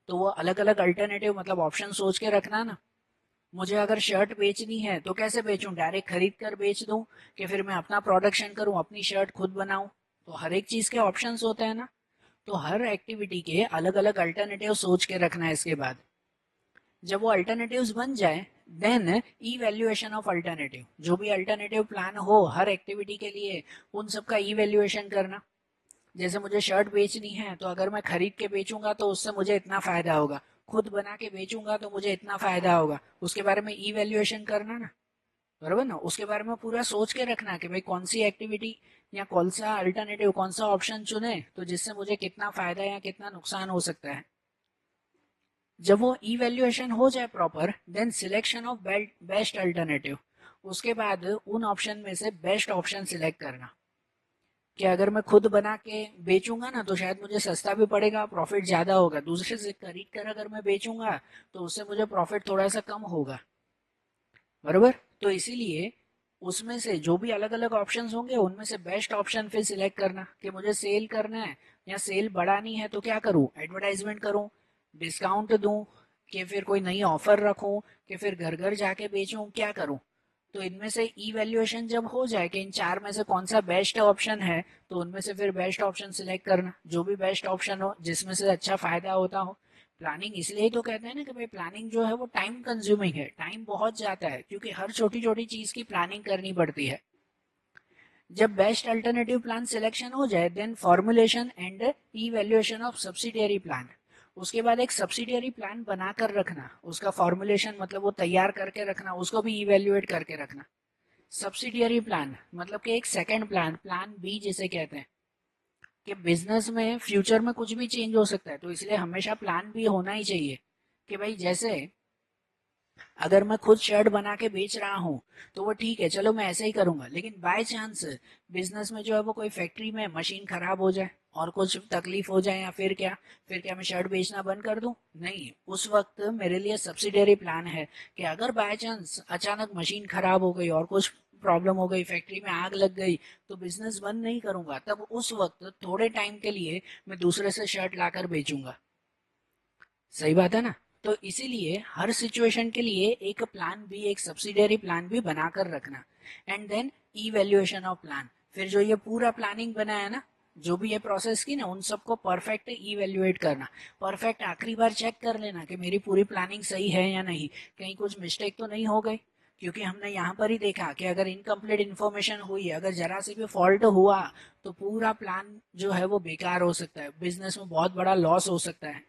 तो वो अलग अलग अल्टरनेटिव मतलब ऑप्शन सोच के रखना ना। मुझे अगर शर्ट बेचनी है तो कैसे बेचूं, डायरेक्ट खरीद कर बेच दूं कि फिर मैं अपना प्रोडक्शन करूं, अपनी शर्ट खुद बनाऊं। तो हर एक चीज के ऑप्शंस होते हैं ना। तो हर एक्टिविटी के अलग अलग अल्टरनेटिव सोच के रखना है। इसके बाद जब वो अल्टरनेटिव्स बन जाए, देन इवैल्यूएशन ऑफ अल्टरनेटिव। जो भी अल्टरनेटिव प्लान हो हर एक्टिविटी के लिए, उन सब का इवैल्यूएशन करना। जैसे मुझे शर्ट बेचनी है, तो अगर मैं खरीद के बेचूंगा तो उससे मुझे इतना फायदा होगा, खुद बना के बेचूंगा तो मुझे इतना फायदा होगा। उसके बारे में इवैल्यूएशन करना ना, बराबर ना। उसके बारे में पूरा सोच के रखना कि भाई कौन सी एक्टिविटी या कौन सा अल्टरनेटिव, कौन सा ऑप्शन चुने तो जिससे मुझे कितना फायदा या कितना नुकसान हो सकता है। जब वो इवैल्यूएशन हो जाए proper, then selection of best alternative. उसके बाद उन ऑप्शन में से बेस्ट ऑप्शन सिलेक्ट करना कि अगर मैं खुद बना के बेचूंगा ना, तो शायद मुझे सस्ता भी पड़ेगा, प्रॉफिट ज्यादा होगा। दूसरे से खरीद कर अगर मैं बेचूंगा तो उससे मुझे प्रॉफिट थोड़ा सा कम होगा, बराबर। तो इसीलिए उसमें से जो भी अलग अलग ऑप्शंस होंगे, उनमें से बेस्ट ऑप्शन फिर सिलेक्ट करना कि मुझे सेल करना है या सेल बढ़ानी है, तो क्या करूं, एडवर्टाइजमेंट करूं, डिस्काउंट दूं, कि फिर कोई नई ऑफर रखूं, कि फिर घर घर जाके बेचूं, क्या करूं। तो इनमें से इवैल्यूएशन जब हो जाए कि इन चार में से कौन सा बेस्ट ऑप्शन है, तो उनमें से फिर बेस्ट ऑप्शन सिलेक्ट करना, जो भी बेस्ट ऑप्शन हो जिसमें से अच्छा फायदा होता हो। प्लानिंग इसलिए ही तो कहते हैं ना कि भाई प्लानिंग जो है वो टाइम कंज्यूमिंग है, टाइम बहुत जाता है, क्योंकि हर छोटी छोटी चीज की प्लानिंग करनी पड़ती है। जब बेस्ट अल्टरनेटिव प्लान सिलेक्शन हो जाए, then formulation and evaluation of subsidiary plan. उसके बाद एक सब्सिडियरी प्लान बनाकर रखना, उसका फॉर्मुलेशन मतलब वो तैयार करके रखना, उसको भी इवैल्यूएट करके रखना सब्सिडियरी प्लान मतलब कि एक सेकंड प्लान, प्लान बी जिसे कहते हैं, कि बिजनेस में फ्यूचर में कुछ भी चेंज हो सकता है, तो इसलिए हमेशा प्लान बी होना ही चाहिए। कि भाई जैसे अगर मैं खुद शर्ट बना के बेच रहा हूँ तो वो ठीक है, चलो मैं ऐसे ही करूंगा, लेकिन बाय चांस बिजनेस में जो है वो कोई फैक्ट्री में मशीन खराब हो जाए और कुछ तकलीफ हो जाए, या फिर क्या मैं शर्ट बेचना बंद कर दूं? नहीं, उस वक्त मेरे लिए सब्सिडियरी प्लान है कि अगर बाय चांस अचानक मशीन खराब हो गई और कुछ प्रॉब्लम हो गई, फैक्ट्री में आग लग गई, तो बिजनेस बंद नहीं करूंगा, तब उस वक्त थोड़े टाइम के लिए मैं दूसरे से शर्ट लाकर बेचूंगा। सही बात है ना? तो इसीलिए हर सिचुएशन के लिए एक प्लान बी, एक सब्सिडियरी प्लान भी बनाकर रखना। And then evaluation of plan, फिर जो ये पूरा प्लानिंग बना है ना, जो भी ये प्रोसेस की ना, उन सबको परफेक्ट इवैल्यूएट करना। परफेक्ट आखिरी बार चेक कर लेना कि मेरी पूरी प्लानिंग सही है या नहीं, कहीं कुछ मिस्टेक तो नहीं हो गई। क्योंकि हमने यहाँ पर ही देखा कि अगर इनकम्प्लीट इन्फॉर्मेशन हुई, अगर जरा सी भी फॉल्ट हुआ, तो पूरा प्लान जो है वो बेकार हो सकता है, बिजनेस में बहुत बड़ा लॉस हो सकता है।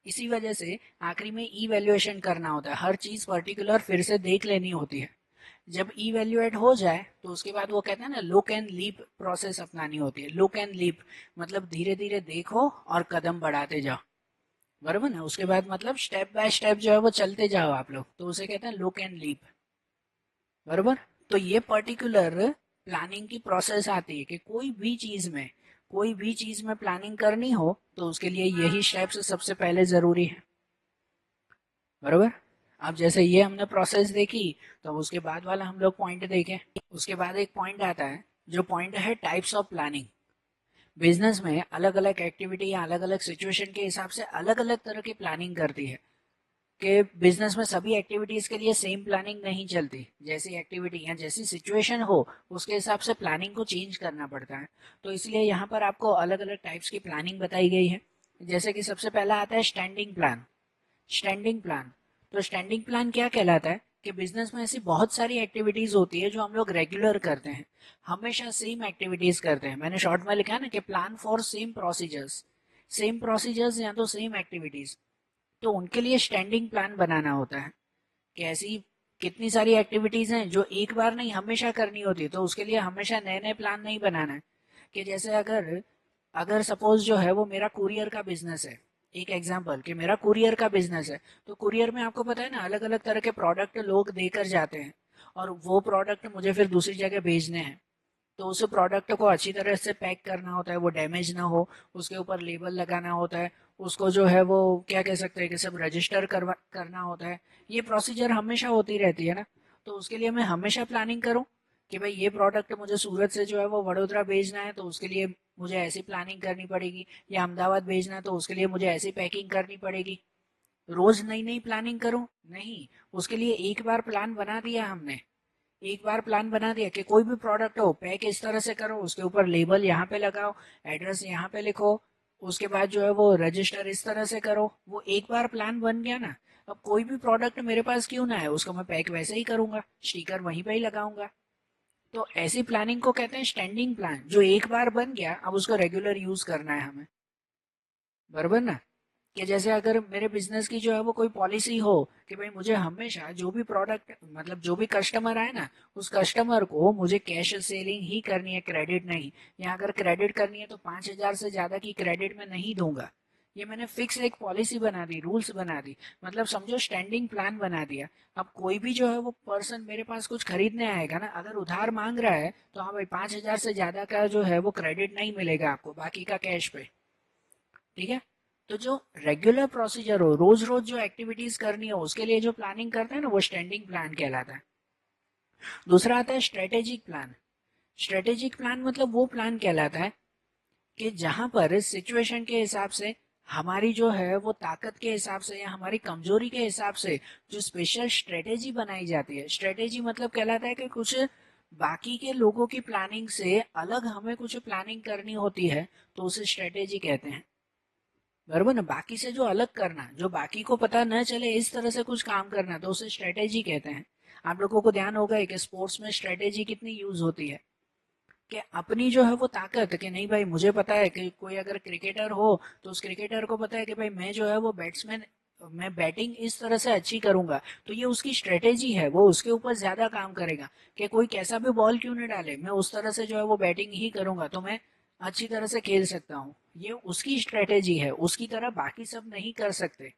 इसी वजह से आखिरी में इवैल्यूएशन करना होता है, हर चीज पर्टिकुलर फिर से देख लेनी होती है। जब इवैल्यूएट हो जाए तो उसके बाद वो कहते हैं ना, लुक एंड लीप प्रोसेस अपनानी होती है। लुक एंड लीप मतलब धीरे धीरे देखो और कदम बढ़ाते जाओ, बराबर ना? उसके बाद मतलब स्टेप बाय स्टेप जो है वो चलते जाओ आप लोग, तो उसे कहते हैं लुक एंड लीप, बराबर। तो ये पर्टिकुलर प्लानिंग की प्रोसेस आती है कि कोई भी चीज में प्लानिंग करनी हो तो उसके लिए यही स्टेप्स सबसे पहले जरूरी है, बरोबर। अब जैसे ये हमने प्रोसेस देखी, तो अब उसके बाद वाला हम लोग पॉइंट देखें। उसके बाद एक पॉइंट आता है, जो पॉइंट है टाइप्स ऑफ प्लानिंग। बिजनेस में अलग अलग एक्टिविटी या अलग अलग सिचुएशन के हिसाब से अलग अलग तरह की प्लानिंग करती है। कि बिजनेस में सभी एक्टिविटीज के लिए सेम प्लानिंग नहीं चलती, जैसी एक्टिविटी या जैसी सिचुएशन हो उसके हिसाब से प्लानिंग को चेंज करना पड़ता है। तो इसलिए यहाँ पर आपको अलग अलग टाइप्स की प्लानिंग बताई गई है। जैसे कि सबसे पहला आता है स्टैंडिंग प्लान। स्टैंडिंग प्लान, तो स्टैंडिंग प्लान क्या कहलाता है कि बिजनेस में ऐसी बहुत सारी एक्टिविटीज होती है जो हम लोग रेगुलर करते हैं, हमेशा सेम एक्टिविटीज करते हैं। मैंने शॉर्ट में लिखा है ना कि प्लान फॉर सेम प्रोसीजर्स या तो सेम एक्टिविटीज। तो उनके लिए स्टैंडिंग प्लान बनाना होता है कि ऐसी कितनी सारी एक्टिविटीज हैं जो एक बार नहीं हमेशा करनी होती है, तो उसके लिए हमेशा नए नए प्लान नहीं बनाना है। कि जैसे अगर अगर सपोज जो है वो मेरा कुरियर का बिजनेस है, एक एग्जांपल कि मेरा कुरियर का बिजनेस है, तो कुरियर में आपको पता है ना, अलग अलग तरह के प्रोडक्ट लोग देकर जाते हैं, और वो प्रोडक्ट मुझे फिर दूसरी जगह भेजने हैं। तो उस प्रोडक्ट को अच्छी तरह से पैक करना होता है, वो डैमेज ना हो, उसके ऊपर लेबल लगाना होता है, उसको जो है वो क्या कह सकते हैं कि सब रजिस्टर करना होता है। ये प्रोसीजर हमेशा होती रहती है ना। तो उसके लिए मैं हमेशा प्लानिंग करूं कि भाई ये प्रोडक्ट मुझे सूरत से जो है वो वडोदरा भेजना है, तो उसके लिए मुझे ऐसी प्लानिंग करनी पड़ेगी, या अहमदाबाद भेजना है तो उसके लिए मुझे ऐसी पैकिंग करनी पड़ेगी। रोज नई नई प्लानिंग करूं? नहीं, उसके लिए एक बार प्लान बना दिया हमने, एक बार प्लान बना दिया कि कोई भी प्रोडक्ट हो पैक इस तरह से करो, उसके ऊपर लेबल यहाँ पे लगाओ, एड्रेस यहाँ पे लिखो, उसके बाद जो है वो रजिस्टर इस तरह से करो। वो एक बार प्लान बन गया ना, अब कोई भी प्रोडक्ट मेरे पास क्यों ना है, उसको मैं पैक वैसे ही करूंगा, स्टिकर वहीं पे ही लगाऊंगा। तो ऐसी प्लानिंग को कहते हैं स्टैंडिंग प्लान, जो एक बार बन गया अब उसको रेगुलर यूज करना है हमें, बराबर ना? कि जैसे अगर मेरे बिजनेस की जो है वो कोई पॉलिसी हो कि भाई मुझे हमेशा जो भी प्रोडक्ट मतलब जो भी कस्टमर आए ना, उस कस्टमर को मुझे कैश सेलिंग ही करनी है, क्रेडिट नहीं। या अगर क्रेडिट करनी है तो 5,000 से ज्यादा की क्रेडिट में नहीं दूंगा। ये मैंने फिक्स एक पॉलिसी बना दी, रूल्स बना दी, मतलब समझो स्टैंडिंग प्लान बना दिया। अब कोई भी जो है वो पर्सन मेरे पास कुछ खरीदने आएगा ना, अगर उधार मांग रहा है तो हाँ भाई 5,000 से ज्यादा का जो है वो क्रेडिट नहीं मिलेगा आपको, बाकी का कैश पे। ठीक है? तो जो रेगुलर प्रोसीजर हो, रोज रोज जो एक्टिविटीज करनी हो, उसके लिए जो प्लानिंग करते हैं ना, वो स्टैंडिंग प्लान कहलाता है। दूसरा आता है स्ट्रेटेजिक प्लान। स्ट्रेटेजिक प्लान मतलब वो प्लान कहलाता है कि जहां पर सिचुएशन के हिसाब से, हमारी जो है वो ताकत के हिसाब से या हमारी कमजोरी के हिसाब से जो स्पेशल स्ट्रेटेजी बनाई जाती है। स्ट्रेटेजी मतलब कहलाता है कि कुछ बाकी के लोगों की प्लानिंग से अलग हमें कुछ प्लानिंग करनी होती है, तो उसे स्ट्रेटेजी कहते हैं, बरोबर ना? बाकी से जो अलग करना, जो बाकी को पता न चले इस तरह से कुछ काम करना, तो उसे स्ट्रेटेजी कहते हैं। आप लोगों को ध्यान होगा कि स्पोर्ट्स में स्ट्रेटेजी कितनी यूज होती है, कि अपनी जो है वो ताकत, कि नहीं भाई मुझे पता है कि कोई अगर क्रिकेटर हो तो उस क्रिकेटर को पता है कि भाई मैं जो है वो बैट्समैन मैं बैटिंग इस तरह से अच्छी करूंगा, तो ये उसकी स्ट्रेटेजी है, वो उसके ऊपर ज्यादा काम करेगा कि कोई कैसा भी बॉल क्यों नहीं डाले, मैं उस तरह से जो है वो बैटिंग ही करूंगा तो मैं अच्छी तरह से खेल सकता हूँ। ये उसकी स्ट्रेटेजी है, उसकी तरह बाकी सब नहीं कर सकते।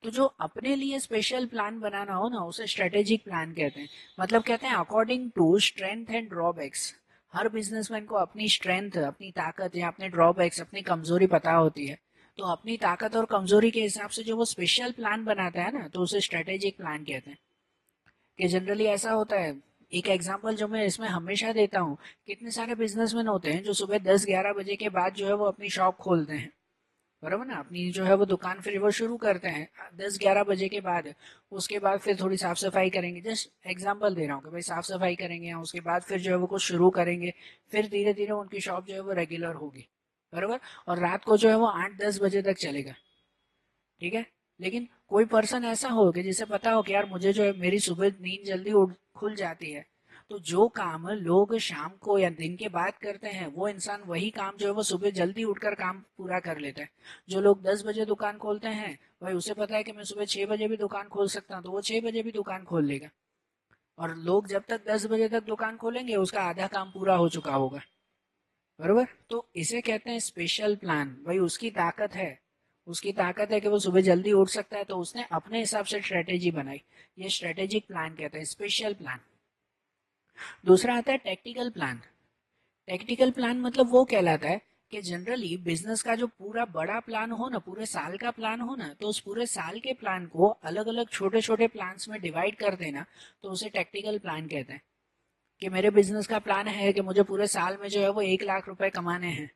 तो जो अपने लिए स्पेशल प्लान बनाना हो ना, उसे स्ट्रेटेजिक प्लान कहते हैं। मतलब कहते हैं according to strength and drawbacks. हर बिजनेसमैन को अपनी स्ट्रेंथ, अपनी ताकत या अपने ड्रॉबैक्स, अपनी कमजोरी पता होती है। तो अपनी ताकत और कमजोरी के हिसाब से जो वो स्पेशल प्लान बनाता है ना, तो उसे स्ट्रेटेजिक प्लान कहते हैं। कि जनरली ऐसा होता है, एक एग्जांपल जो मैं इसमें हमेशा देता हूँ, कितने सारे बिजनेसमैन होते हैं जो सुबह 10-11 बजे के बाद जो है वो अपनी शॉप खोलते हैं, बराबर ना, अपनी जो है वो दुकान फिर वो शुरू करते हैं 10-11 बजे के बाद। उसके बाद फिर थोड़ी साफ सफाई करेंगे, जस्ट एग्जांपल दे रहा हूँ कि भाई साफ सफाई करेंगे, या उसके बाद फिर जो है वो कुछ शुरू करेंगे। फिर धीरे धीरे उनकी शॉप जो है वो रेगुलर होगी, बराबर। और रात को जो है वो 8-10 बजे तक चलेगा, ठीक है। लेकिन कोई पर्सन ऐसा हो कि जिसे पता हो कि यार मुझे जो है मेरी सुबह नींद जल्दी उठ खुल जाती है, तो जो काम लोग शाम को या दिन के बाद करते हैं, वो इंसान वही काम जो है वो सुबह जल्दी उठकर काम पूरा कर लेता है। जो लोग 10 बजे दुकान खोलते हैं, भाई उसे पता है कि मैं सुबह 6 बजे भी दुकान खोल सकता हूँ, तो वो 6 बजे भी दुकान खोल लेगा। और लोग जब तक 10 बजे तक दुकान खोलेंगे, उसका आधा काम पूरा हो चुका होगा, बरोबर। तो इसे कहते हैं स्पेशल प्लान। भाई उसकी ताकत है, उसकी ताकत है कि वो सुबह जल्दी उठ सकता है, तो उसने अपने हिसाब से स्ट्रेटेजी बनाई। ये स्ट्रेटेजिक प्लान कहते हैं, स्पेशल प्लान। दूसरा आता है टेक्टिकल प्लान। टेक्टिकल प्लान मतलब वो कहलाता है कि जनरली बिजनेस का जो पूरा बड़ा प्लान हो ना, पूरे साल का प्लान हो ना, तो उस पूरे साल के प्लान को अलग अलग छोटे छोटे प्लान्स में डिवाइड कर देना, तो उसे टेक्टिकल प्लान कहते हैं। कि मेरे बिजनेस का प्लान है कि मुझे पूरे साल में जो है वो 1 लाख रुपए कमाने हैं,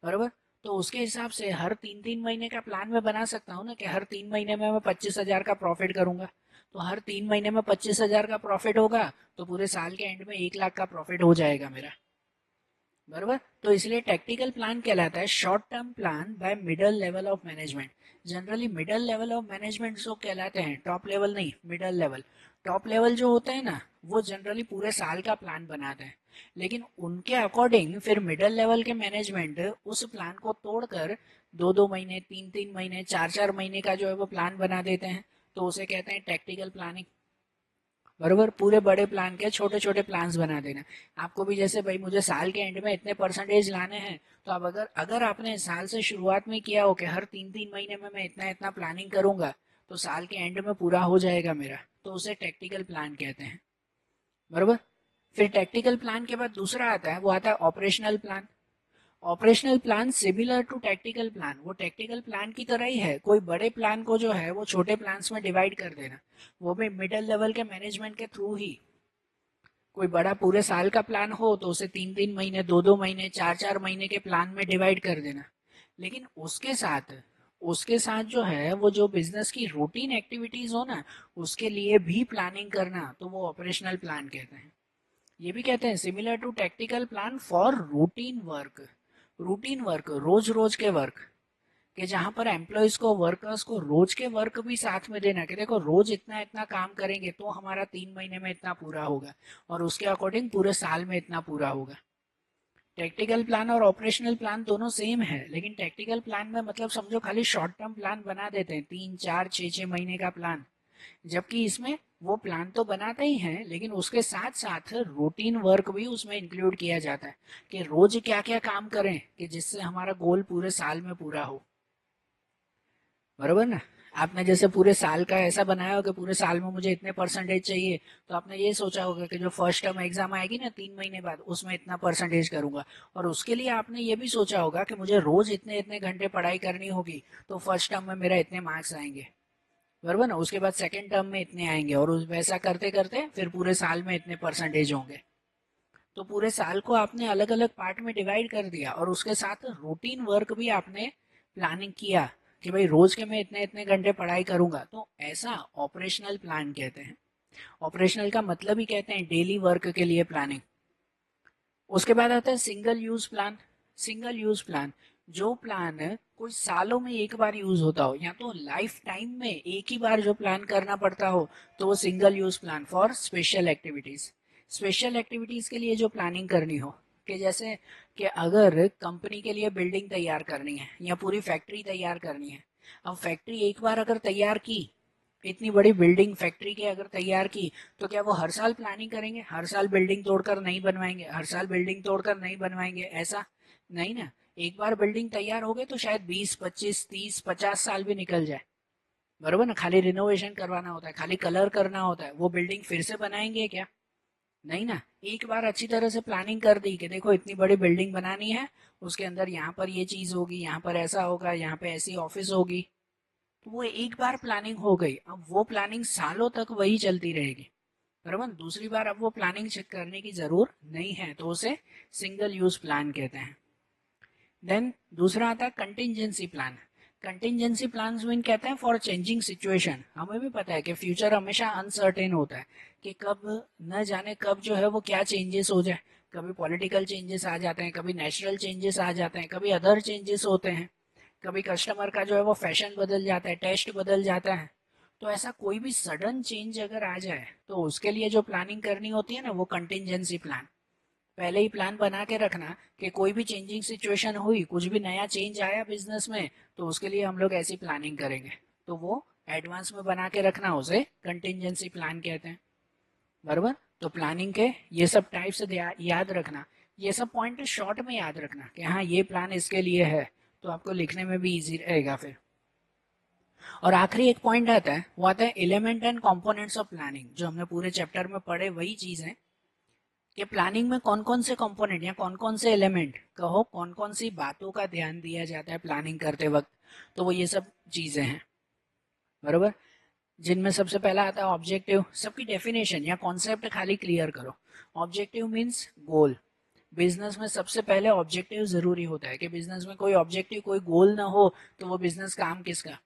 बरोबर। तो उसके हिसाब से हर 3-3 महीने का प्लान मैं बना सकता हूँ ना, कि हर 3 महीने में मैं 25,000 का प्रॉफिट करूंगा। तो हर 3 महीने में 25,000 का प्रॉफिट होगा, तो पूरे साल के एंड में 1 लाख का प्रॉफिट हो जाएगा मेरा, बरोबर। तो इसलिए टेक्टिकल प्लान कहलाता है short term plan by middle level of management. Generally middle level of management जो कहलाते हैं, टॉप लेवल नहीं, मिडल लेवल। टॉप लेवल जो होता है ना, वो जनरली पूरे साल का प्लान बनाते हैं। लेकिन उनके अकॉर्डिंग फिर मिडल लेवल के मैनेजमेंट उस प्लान को तोड़कर 2-2 महीने, 3-3 महीने, 4-4 महीने का जो है वो प्लान बना देते हैं। तो उसे कहते हैं टैक्टिकल प्लानिंग, बरोबर। पूरे बड़े प्लान के छोटे छोटे प्लान्स बना देना। आपको भी जैसे भाई मुझे साल के एंड में इतने परसेंटेज लाने हैं, तो अब अगर अगर आपने साल से शुरुआत में किया हो कि हर 3-3 महीने में मैं इतना इतना प्लानिंग करूंगा, तो साल के एंड में पूरा हो जाएगा मेरा, तो उसे टेक्टिकल प्लान कहते हैं, बरोबर। फिर टेक्टिकल प्लान के बाद दूसरा आता है, वो आता है operational plan. Operational plan similar to tactical plan, वो टैक्टिकल प्लान की तरह ही है। कोई बड़े प्लान को जो है वो छोटे प्लान्स में डिवाइड कर देना, वो भी मिडिल लेवल के मैनेजमेंट के थ्रू ही। कोई बड़ा पूरे साल का प्लान हो तो उसे 3-3 महीने, 2-2 महीने, 4-4 महीने के प्लान में डिवाइड कर देना। लेकिन उसके साथ जो है वो जो बिजनेस की रूटीन एक्टिविटीज हो ना, उसके लिए भी प्लानिंग करना, तो वो ऑपरेशनल प्लान कहते हैं। ये भी कहते हैं similar to tactical plan for routine work. Routine work, रोज रोज के वर्क, कि जहां पर एम्प्लॉयज को, वर्कर्स को रोज के वर्क भी साथ में देना, कि देखो रोज इतना इतना काम करेंगे तो हमारा 3 महीने में इतना पूरा होगा, और उसके अकॉर्डिंग पूरे साल में इतना पूरा होगा। टेक्टिकल प्लान और ऑपरेशनल प्लान दोनों सेम है, लेकिन टेक्टिकल प्लान में मतलब समझो खाली शॉर्ट टर्म प्लान बना देते हैं, 3-4-6-6 महीने का प्लान। जबकि इसमें वो प्लान तो बनाते ही हैं, लेकिन उसके साथ साथ रूटीन वर्क भी उसमें इंक्लूड किया जाता है, कि रोज क्या क्या काम करें कि जिससे हमारा गोल पूरे साल में पूरा हो, बरोबर ना। आपने जैसे पूरे साल का ऐसा बनाया हो कि पूरे साल में मुझे इतने परसेंटेज चाहिए, तो आपने ये सोचा होगा कि जो फर्स्ट टर्म एग्जाम आएगी ना 3 महीने बाद, उसमें इतना परसेंटेज करूंगा। और उसके लिए आपने ये भी सोचा होगा कि मुझे रोज इतने इतने घंटे पढ़ाई करनी होगी, तो फर्स्ट टर्म में मेरा इतने मार्क्स आएंगे, बरोबर ना। उसके बाद सेकेंड टर्म में इतने आएंगे, और वैसा करते करते फिर पूरे साल में इतने परसेंटेज होंगे। तो पूरे साल को आपने अलग अलग पार्ट में डिवाइड कर दिया, और उसके साथ रूटीन वर्क भी आपने प्लानिंग किया कि भाई रोज के मैं इतने इतने घंटे पढ़ाई करूंगा, तो ऐसा ऑपरेशनल प्लान कहते हैं। ऑपरेशनल का मतलब ही कहते हैं डेली वर्क के लिए प्लानिंग। उसके बाद आता है single use plan. Single use plan, जो प्लान कोई सालों में एक बार यूज होता हो, या तो लाइफ टाइम में एक ही बार जो प्लान करना पड़ता हो, तो वो single use plan for special activities. Special activities के लिए जो प्लानिंग करनी हो, कि जैसे कि अगर कंपनी के लिए बिल्डिंग तैयार करनी है या पूरी फैक्ट्री तैयार करनी है, अब फैक्ट्री एक बार अगर तैयार की, इतनी बड़ी बिल्डिंग फैक्ट्री की अगर तैयार की, तो क्या वो हर साल प्लानिंग करेंगे? हर साल बिल्डिंग तोड़कर नहीं बनवाएंगे, हर साल बिल्डिंग तोड़कर नहीं बनवाएंगे, ऐसा नहीं ना। एक बार बिल्डिंग तैयार हो गई तो शायद 20 25 30 50 साल भी निकल जाए, बरोबर ना। खाली रिनोवेशन करवाना होता है, खाली कलर करना होता है, वो बिल्डिंग फिर से बनाएंगे क्या? नहीं ना। एक बार अच्छी तरह से प्लानिंग कर दी कि देखो इतनी बड़ी बिल्डिंग बनानी है, उसके अंदर यहाँ पर ये चीज होगी, यहाँ पर ऐसा होगा, यहाँ पे ऐसी ऑफिस होगी, तो वो एक बार प्लानिंग हो गई। अब वो प्लानिंग सालों तक वही चलती रहेगी, बराबर। दूसरी बार अब वो प्लानिंग चेक करने की जरूरत नहीं है, तो उसे सिंगल यूज प्लान कहते हैं। देन दूसरा आता है contingency plan. Contingency plan mean कहते हैं फॉर चेंजिंग सिचुएशन। हमें भी पता है कि फ्यूचर हमेशा अनसर्टेन होता है, कि कब न जाने कब जो है वो क्या चेंजेस हो जाए। कभी पॉलिटिकल चेंजेस आ जाते हैं, कभी नेचुरल चेंजेस आ जाते हैं, कभी अदर चेंजेस होते हैं, कभी कस्टमर का जो है वो फैशन बदल जाता है, टेस्ट बदल जाता है। तो ऐसा कोई भी सडन चेंज अगर आ जाए तो उसके लिए जो प्लानिंग करनी होती है ना, वो कंटिजेंसी प्लान। पहले ही प्लान बना के रखना कि कोई भी चेंजिंग सिचुएशन हुई, कुछ भी नया चेंज आया बिजनेस में, तो उसके लिए हम लोग ऐसी प्लानिंग करेंगे। तो वो एडवांस में बना के रखना, उसे कंटिजेंसी प्लान कहते हैं, बराबर। तो प्लानिंग के ये सब टाइप्स याद रखना, ये सब पॉइंट शॉर्ट में याद रखना कि हाँ ये प्लान इसके लिए है, तो आपको लिखने में भी इजी रहेगा फिर। और आखिरी एक पॉइंट आता है, वो आता है element and components of planning. जो हमने पूरे चैप्टर में पढ़े वही चीज है कि प्लानिंग में कौन कौन से कंपोनेंट या कौन कौन से एलिमेंट, कहो कौन कौन सी बातों का ध्यान दिया जाता है प्लानिंग करते वक्त। तो वो ये सब चीजें हैं, बरोबर। जिनमें सबसे पहला आता है ऑब्जेक्टिव। सबकी डेफिनेशन या कॉन्सेप्ट खाली क्लियर करो। ऑब्जेक्टिव मीन्स गोल। बिजनेस में सबसे पहले ऑब्जेक्टिव जरूरी होता है, कि बिजनेस में कोई ऑब्जेक्टिव कोई गोल ना हो तो वो बिजनेस काम किसका,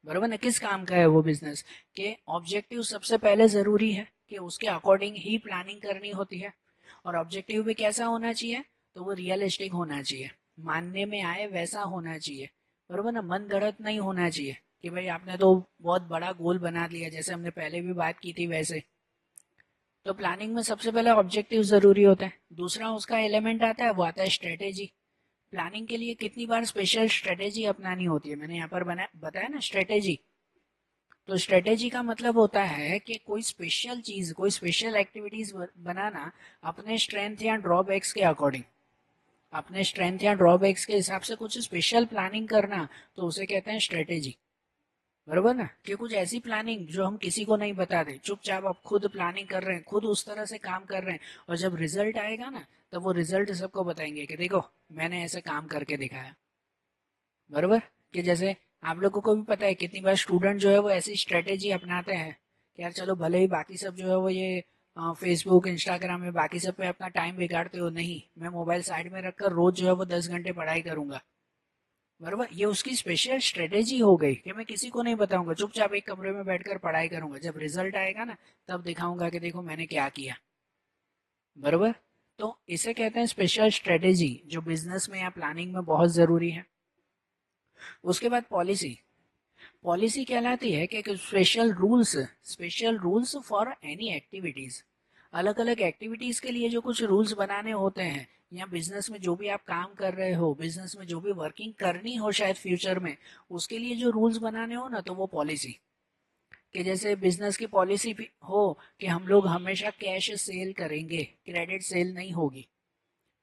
बरोबर ना, किस काम का है वो बिजनेस। के ऑब्जेक्टिव सबसे पहले जरूरी है, कि उसके अकॉर्डिंग ही प्लानिंग करनी होती है। और ऑब्जेक्टिव भी कैसा होना चाहिए, तो वो रियलिस्टिक होना चाहिए, मानने में आए वैसा होना चाहिए, बरोबर ना। मन गढ़ंत नहीं होना चाहिए कि भाई आपने तो बहुत बड़ा गोल बना लिया, जैसे हमने पहले भी बात की थी वैसे। तो प्लानिंग में सबसे पहले ऑब्जेक्टिव जरूरी होता है। दूसरा उसका एलिमेंट आता है, वो आता है स्ट्रेटेजी। प्लानिंग के लिए कितनी बार स्पेशल स्ट्रेटेजी अपनानी होती है, मैंने यहाँ पर बताया ना स्ट्रेटेजी। तो स्ट्रेटेजी का मतलब होता है कि कोई स्पेशल चीज, कोई स्पेशल एक्टिविटीज बनाना अपने स्ट्रेंथ या ड्रॉबैक्स के अकॉर्डिंग, अपने स्ट्रेंथ या ड्रॉबैक्स के हिसाब से कुछ स्पेशल प्लानिंग करना, तो उसे कहते हैं स्ट्रेटेजी, बरोबर ना। कि कुछ ऐसी प्लानिंग जो हम किसी को नहीं बताते, चुपचाप आप खुद प्लानिंग कर रहे हैं, खुद उस तरह से काम कर रहे हैं, और जब रिजल्ट आएगा ना, तब वो रिजल्ट सबको बताएंगे कि देखो मैंने ऐसे काम करके दिखाया, बरोबर। कि जैसे आप लोगों को भी पता है कितनी बार स्टूडेंट जो है वो ऐसी स्ट्रेटेजी अपनाते हैं कि यार चलो भले ही बाकी सब जो है वो ये फेसबुक इंस्टाग्राम में बाकी सब पे अपना टाइम बिगाड़ते हो, नहीं मैं मोबाइल साइड में रखकर रोज जो है वो 10 घंटे पढ़ाई करूंगा, बरोबर। ये उसकी स्पेशल स्ट्रेटेजी हो गई कि मैं किसी को नहीं बताऊंगा, चुपचाप एक कमरे में बैठकर पढ़ाई करूंगा, जब रिजल्ट आएगा ना तब दिखाऊंगा कि देखो मैंने क्या किया, बरोबर। तो इसे कहते हैं स्पेशल स्ट्रेटेजी, जो बिजनेस में या प्लानिंग में बहुत जरूरी है। उसके बाद पॉलिसी। पॉलिसी कहलाती है कि special rules for any activities. अलग अलग एक्टिविटीज के लिए जो कुछ रूल्स बनाने होते हैं, या बिजनेस में जो भी आप काम कर रहे हो, बिजनेस में जो भी वर्किंग करनी हो शायद फ्यूचर में, उसके लिए जो रूल्स बनाने हो ना, तो वो पॉलिसी। कि जैसे बिजनेस की पॉलिसी भी हो कि हम लोग हमेशा कैश सेल करेंगे, क्रेडिट सेल नहीं होगी,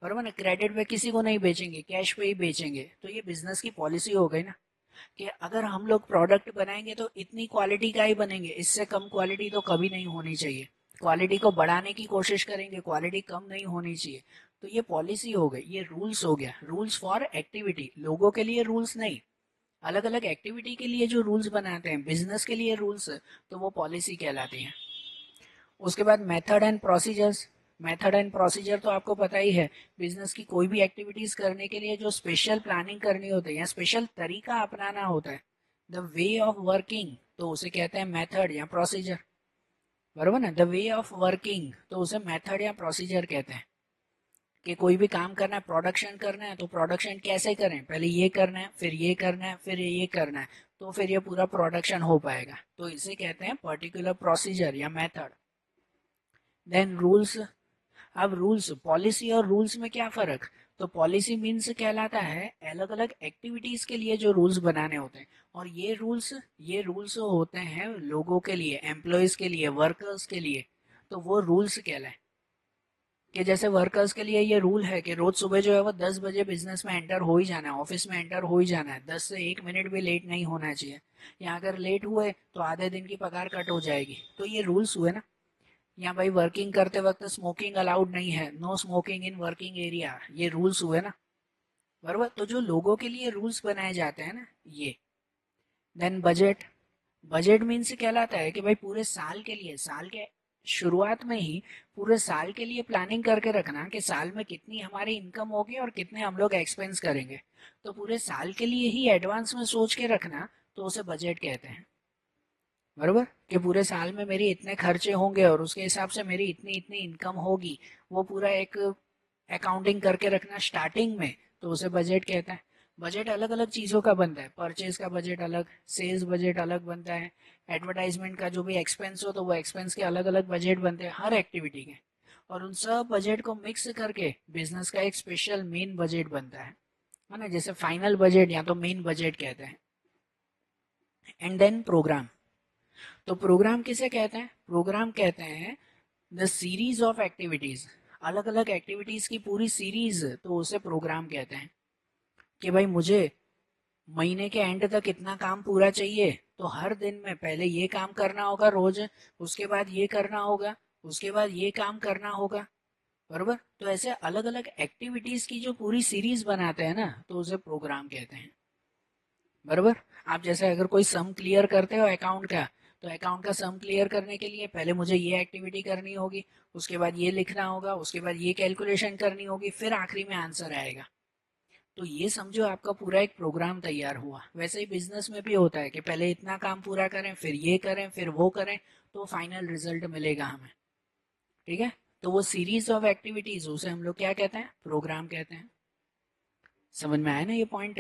बरोबर ना। क्रेडिट पे किसी को नहीं बेचेंगे, कैश पे ही बेचेंगे, तो ये बिजनेस की पॉलिसी हो गई ना। कि अगर हम लोग प्रोडक्ट बनाएंगे तो इतनी क्वालिटी का ही बनेंगे, इससे कम क्वालिटी तो कभी नहीं होनी चाहिए। क्वालिटी को बढ़ाने की कोशिश करेंगे, क्वालिटी कम नहीं होनी चाहिए। तो ये पॉलिसी हो गई, ये रूल्स हो गया। रूल्स फॉर एक्टिविटी, लोगों के लिए रूल्स नहीं, अलग अलग एक्टिविटी के लिए जो रूल्स बनाते हैं, बिजनेस के लिए रूल्स, तो वो पॉलिसी कहलाती है। उसके बाद method and procedures. Method and procedure तो आपको पता ही है, बिजनेस की कोई भी एक्टिविटीज करने के लिए जो स्पेशल प्लानिंग करनी होती है या स्पेशल तरीका अपनाना होता है, द वे ऑफ वर्किंग, तो उसे कहते हैं मेथड या प्रोसीजर, बरोबर ना। द वे ऑफ वर्किंग, तो उसे मेथड या प्रोसीजर कहते हैं। कि कोई भी काम करना है, प्रोडक्शन करना है, तो प्रोडक्शन कैसे करें, पहले ये करना है, फिर ये करना है, फिर ये करना है, तो फिर ये पूरा प्रोडक्शन हो पाएगा, तो इसे कहते हैं पर्टिकुलर प्रोसीजर या मेथड। Then rules. अब रूल्स, पॉलिसी और रूल्स में क्या फर्क? तो पॉलिसी मीन्स कहलाता है अलग अलग एक्टिविटीज के लिए जो रूल्स बनाने होते हैं, और ये रूल्स होते हैं लोगों के लिए, एम्प्लॉयज के लिए, वर्कर्स के लिए। तो वो रूल्स कहलाए। कि जैसे वर्कर्स के लिए ये रूल है कि रोज सुबह जो है वो 10 बजे बिजनेस में एंटर हो ही जाना है, ऑफिस में एंटर हो ही जाना है, 10 से 1 मिनट भी लेट नहीं होना चाहिए। या अगर लेट हुए तो आधे दिन की पगार कट हो जाएगी। तो ये रूल्स हुए ना। या भाई वर्किंग करते वक्त स्मोकिंग अलाउड नहीं है, no smoking in working area, ये रूल्स हुए ना। बराबर। तो जो लोगों के लिए रूल्स बनाए जाते हैं ना, ये। Then budget. बजट मीन्स कहलाता है कि भाई पूरे साल के लिए, साल के शुरुआत में ही पूरे साल के लिए प्लानिंग करके रखना कि साल में कितनी हमारी इनकम होगी और कितने हम लोग एक्सपेंस करेंगे। तो पूरे साल के लिए ही एडवांस में सोच के रखना, तो उसे बजट कहते हैं। बरोबर। कि पूरे साल में मेरी इतने खर्चे होंगे और उसके हिसाब से मेरी इतनी इतनी इनकम होगी, वो पूरा एक अकाउंटिंग करके रखना स्टार्टिंग में, तो उसे बजट कहता है। बजट अलग अलग चीज़ों का बनता है, परचेज का बजट अलग, सेल्स बजट अलग बनता है, एडवर्टाइजमेंट का जो भी एक्सपेंस हो तो वो एक्सपेंस के अलग अलग बजट बनते हैं हर एक्टिविटी के। और उन सब बजट को मिक्स करके बिजनेस का एक स्पेशल मेन बजट बनता है ना, जैसे फाइनल बजट या तो मेन बजट कहते हैं। And then programme. तो प्रोग्राम किसे कहते हैं? प्रोग्राम कहते हैं द सीरीज ऑफ एक्टिविटीज, अलग अलग एक्टिविटीज की पूरी सीरीज, तो उसे प्रोग्राम कहते हैं। कि भाई मुझे महीने के एंड तक इतना काम पूरा चाहिए, तो हर दिन में पहले ये काम करना होगा रोज, उसके बाद ये करना होगा, उसके बाद ये काम करना होगा। बरोबर। तो ऐसे अलग अलग एक्टिविटीज की जो पूरी सीरीज बनाते हैं ना, तो उसे प्रोग्राम कहते हैं। बरोबर। आप जैसे अगर कोई सम क्लियर करते हो अकाउंट का, तो अकाउंट का सम क्लियर करने के लिए पहले मुझे ये एक्टिविटी करनी होगी, उसके बाद ये लिखना होगा, उसके बाद ये कैलकुलेशन करनी होगी, फिर आखिरी में आंसर आएगा। तो ये समझो आपका पूरा एक प्रोग्राम तैयार हुआ। वैसे ही बिजनेस में भी होता है कि पहले इतना काम पूरा करें, फिर ये करें, फिर वो करें, तो फाइनल रिजल्ट मिलेगा हमें। ठीक है। तो वो सीरीज ऑफ एक्टिविटीज, उसे हम लोग क्या कहते हैं? प्रोग्राम कहते हैं। समझ में आया ना ये पॉइंट?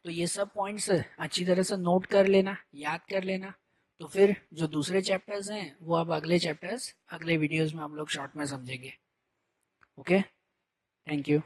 तो ये सब पॉइंट्स अच्छी तरह से नोट कर लेना, याद कर लेना। तो फिर जो दूसरे चैप्टर्स हैं वो अब अगले चैप्टर्स अगले वीडियोस में हम लोग शॉर्ट में समझेंगे। ओके। Thank you.